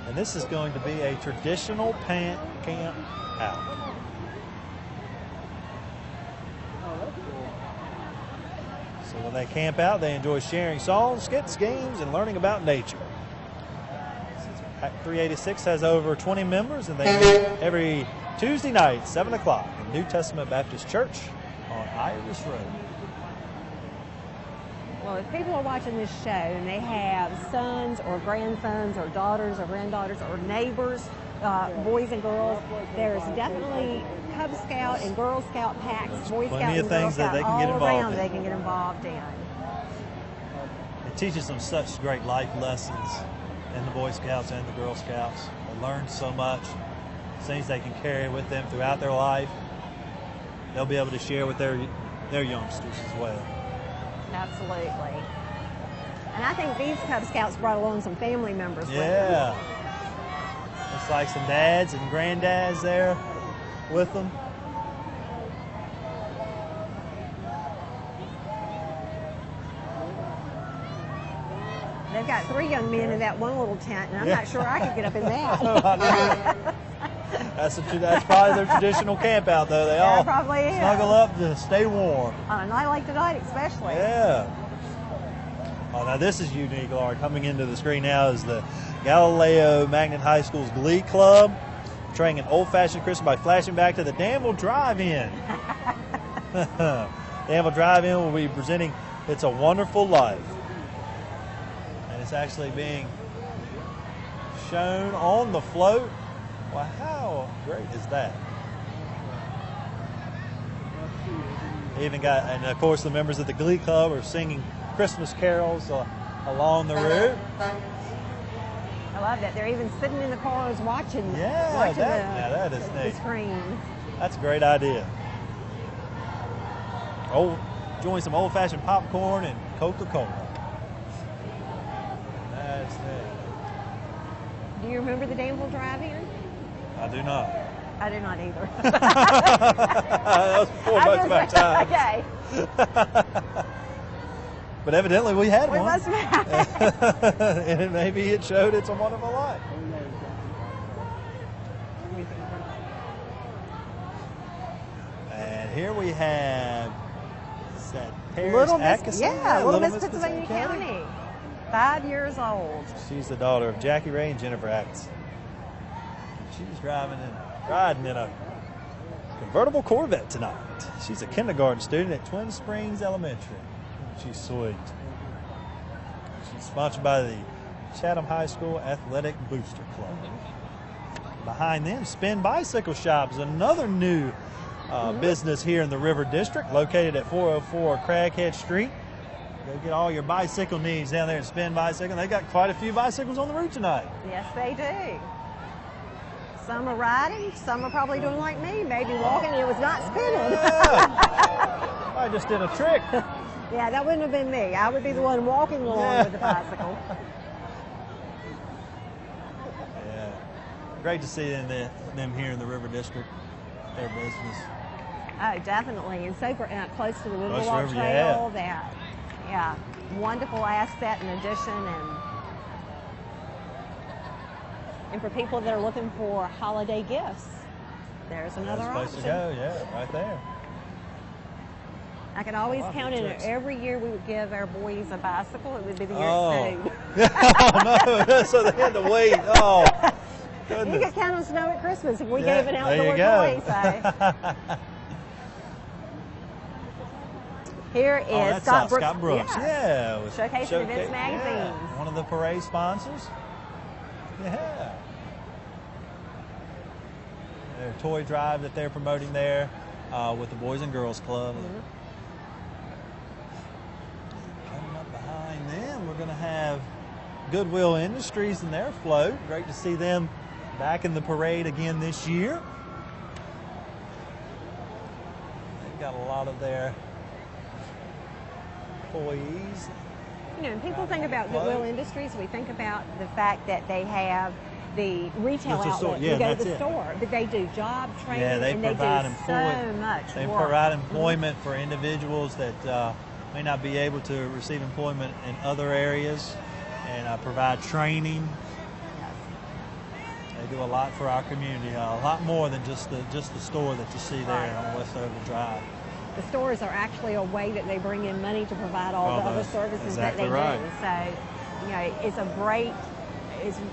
And this is going to be a traditional camp out. So when they camp out, they enjoy sharing songs, skits, games, and learning about nature. Pack 386 has over 20 members, and they meet every Tuesday night, 7 o'clock, in New Testament Baptist Church on Iris Road. Well, if people are watching this show and they have sons or grandsons or daughters or granddaughters or neighbors, boys and girls, there's definitely Cub Scout and Girl Scout packs, Boy Scout plenty of and Girl things that Scout they can all get involved around in. they can get involved in. It teaches them such great life lessons in the Boy Scouts and the Girl Scouts. They learn so much, things they can carry with them throughout their life. They'll be able to share with their youngsters as well. Absolutely. And I think these Cub Scouts brought along some family members with them. Yeah. Looks like some dads and granddads there with them. They've got 3 young men in that one little tent, and I'm not sure I could get up in that. That's probably their traditional camp out, though. They all probably is. snuggle up to stay warm. On a night like tonight, especially. Yeah. Oh, now this is unique, Laura. Coming into the screen now is the Galileo Magnet High School's Glee Club, portraying an old-fashioned Christmas by flashing back to the Danville Drive-In. Danville Drive-In will be presenting It's a Wonderful Life. And it's actually being shown on the float. Well, how great is that? They even got, and of course the members of the Glee Club are singing Christmas carols along the route. I love that. They're even sitting in the cars watching, Yeah, that is the neat. screen. That's a great idea. Enjoying some old-fashioned popcorn and Coca-Cola. That's neat. Do you remember the Danville Drive-In? I do not. I do not either. That was before most of our time. Okay. But evidently we had We one. must have. And maybe it showed It's a Wonderful Life. And here we have, is that Paris Little Miss, Atkinson? yeah, Little Miss Pennsylvania County. 5 years old. She's the daughter of Jackie Ray and Jennifer Atkinson. She's riding in a convertible Corvette tonight. She's a kindergarten student at Twin Springs Elementary. She's sweet. She's sponsored by the Chatham High School Athletic Booster Club. Behind them, Spin Bicycle Shops, another new business here in the River District, located at 404 Craghead Street. Go get all your bicycle needs down there at Spin Bicycle. They got quite a few bicycles on the route tonight. Yes, they do. Some are riding, some are probably doing like me, maybe walking and it was not spinning. Yeah. I just did a trick. Yeah, that wouldn't have been me. I would be the one walking along with the bicycle. Yeah. Great to see them here in the River District, their business. Oh, definitely. And so close to the Close to Riverwalk River, Trail, yeah, wonderful asset and addition. And for people that are looking for holiday gifts, there's another That's the place option. to go, yeah, right there. I can always Wow, count good it. tricks. Every year we would give our boys a bicycle. It would be the year Oh. it Oh, no, so they had to wait. Oh, snowed. You goodness. could count on snow at Christmas if we Yeah, gave an outdoor there you toy. go. So. Here is Oh, that's Scott Brooks. Scott Brooks. Yes. Yeah. with Showcasing events magazines. Yeah, one of the parade sponsors. Yeah. There's toy drive that they're promoting there with the Boys and Girls Club. Coming up behind them, we're going to have Goodwill Industries and their float. Great to see them back in the parade again this year. They've got a lot of their employees. You know, when people think about Goodwill Industries, we think about the fact that they have the retail outlet. Yeah, you go to the store, but they do job training, and they do so much They work. provide employment for individuals that may not be able to receive employment in other areas, and provide training. They do a lot for our community, a lot more than just the store that you see there on Westover Drive. The stores are actually a way that they bring in money to provide all the other services that they do. So, you know, it's a great,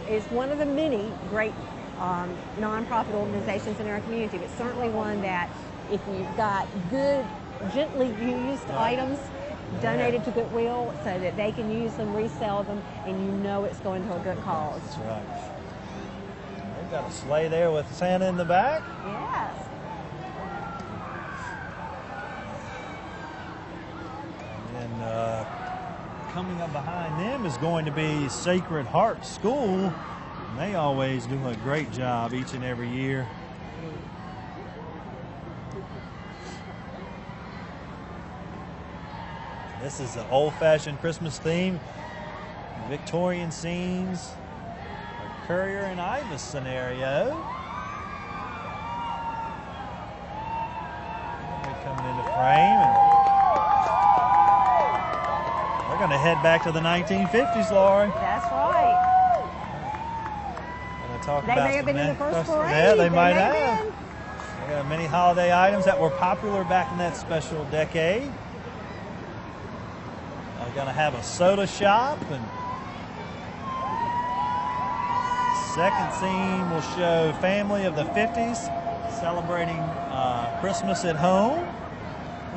it's one of the many great nonprofit organizations in our community, but certainly one that if you've got good, gently used items donated to Goodwill so that they can use them, resell them, and you know it's going to a good cause. That's right. They've got a sleigh there with Santa in the back. Yes. And coming up behind them is going to be Sacred Heart School. And they always do a great job each and every year. This is an old-fashioned Christmas theme. Victorian scenes, a Currier and Ives scenario. They're coming into frame, and they're going to head back to the 1950s, Laurie. That's right. They may have been in the first parade. Yeah, they might have. They got many holiday items that were popular back in that special decade. They're going to have a soda shop, and second scene will show family of the 50s celebrating Christmas at home.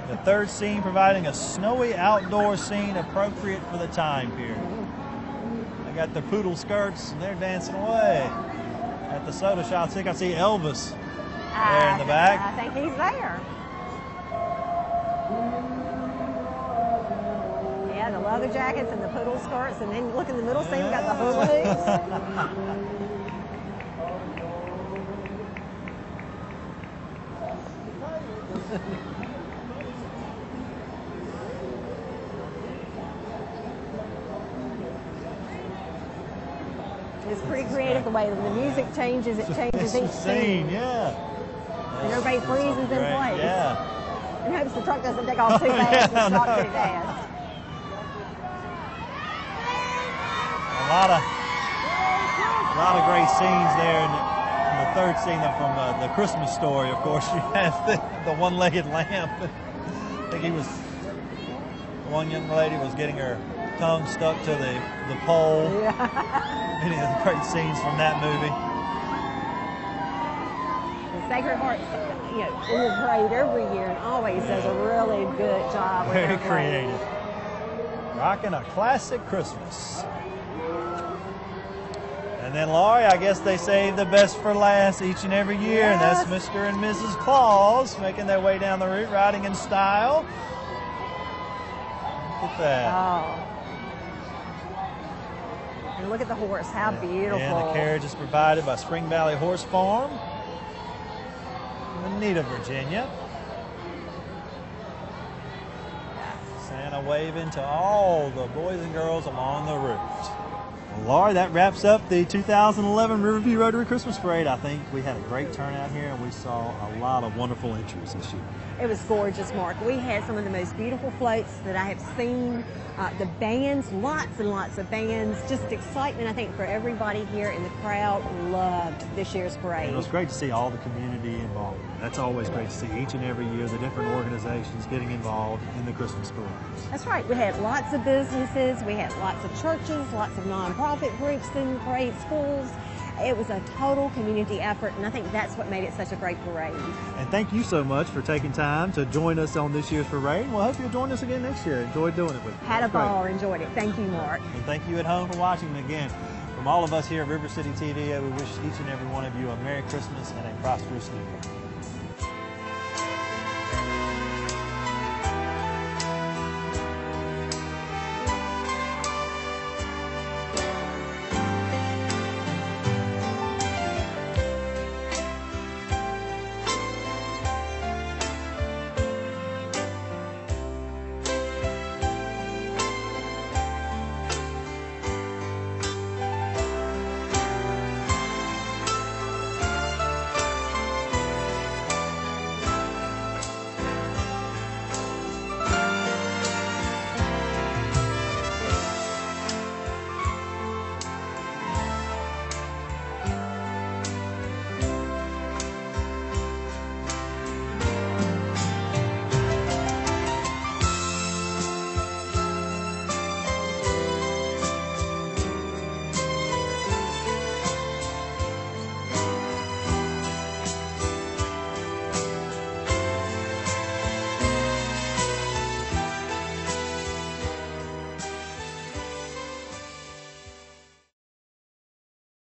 The third scene providing a snowy outdoor scene appropriate for the time period. They got their poodle skirts and they're dancing away. At the soda shop, I think I see Elvis there in the back. I think he's there. Yeah, the leather jackets and the poodle skirts, and then look in the middle scene, we've got the hula hoops. It's pretty creative the way when the music changes, it changes each scene. Yeah. And everybody freezes in place. Yeah. And hopes the truck doesn't take off too fast and stop too fast. A lot of great scenes there. In the third scene from the Christmas Story, of course, you have the one-legged lamp. I think one young lady was getting her tongue stuck to the pole. Yeah. Many of the great scenes from that movie. The Sacred Heart, you know, in the parade every year and always does a really good job. Very creative. Rocking a classic Christmas. And then, Laurie, I guess they save the best for last each and every year, and that's Mr. and Mrs. Claus making their way down the route, riding in style. Look at that. Oh. And look at the horse, how beautiful. And the carriage is provided by Spring Valley Horse Farm in Anita, Virginia. Santa waving to all the boys and girls along the route. Well, Laurie, that wraps up the 2011 Riverview Rotary Christmas Parade. I think we had a great turnout here, and we saw a lot of wonderful entries this year. It was gorgeous, Mark. We had some of the most beautiful floats that I have seen. The bands, lots and lots of bands, just excitement, I think, for everybody here, and the crowd loved this year's parade. And it was great to see all the community involved. That's always great to see each and every year the different organizations getting involved in the Christmas parades. That's right. We had lots of businesses, we had lots of churches, lots of nonprofit groups in the parade, schools. It was a total community effort, and I think that's what made it such a great parade. And thank you so much for taking time to join us on this year's parade. We'll hope you'll join us again next year. Enjoyed doing it with you. Had a ball, enjoyed it. Thank you, Mark. And thank you at home for watching again. For From all of us here at River City TV, we wish each and every one of you a Merry Christmas and a prosperous New Year.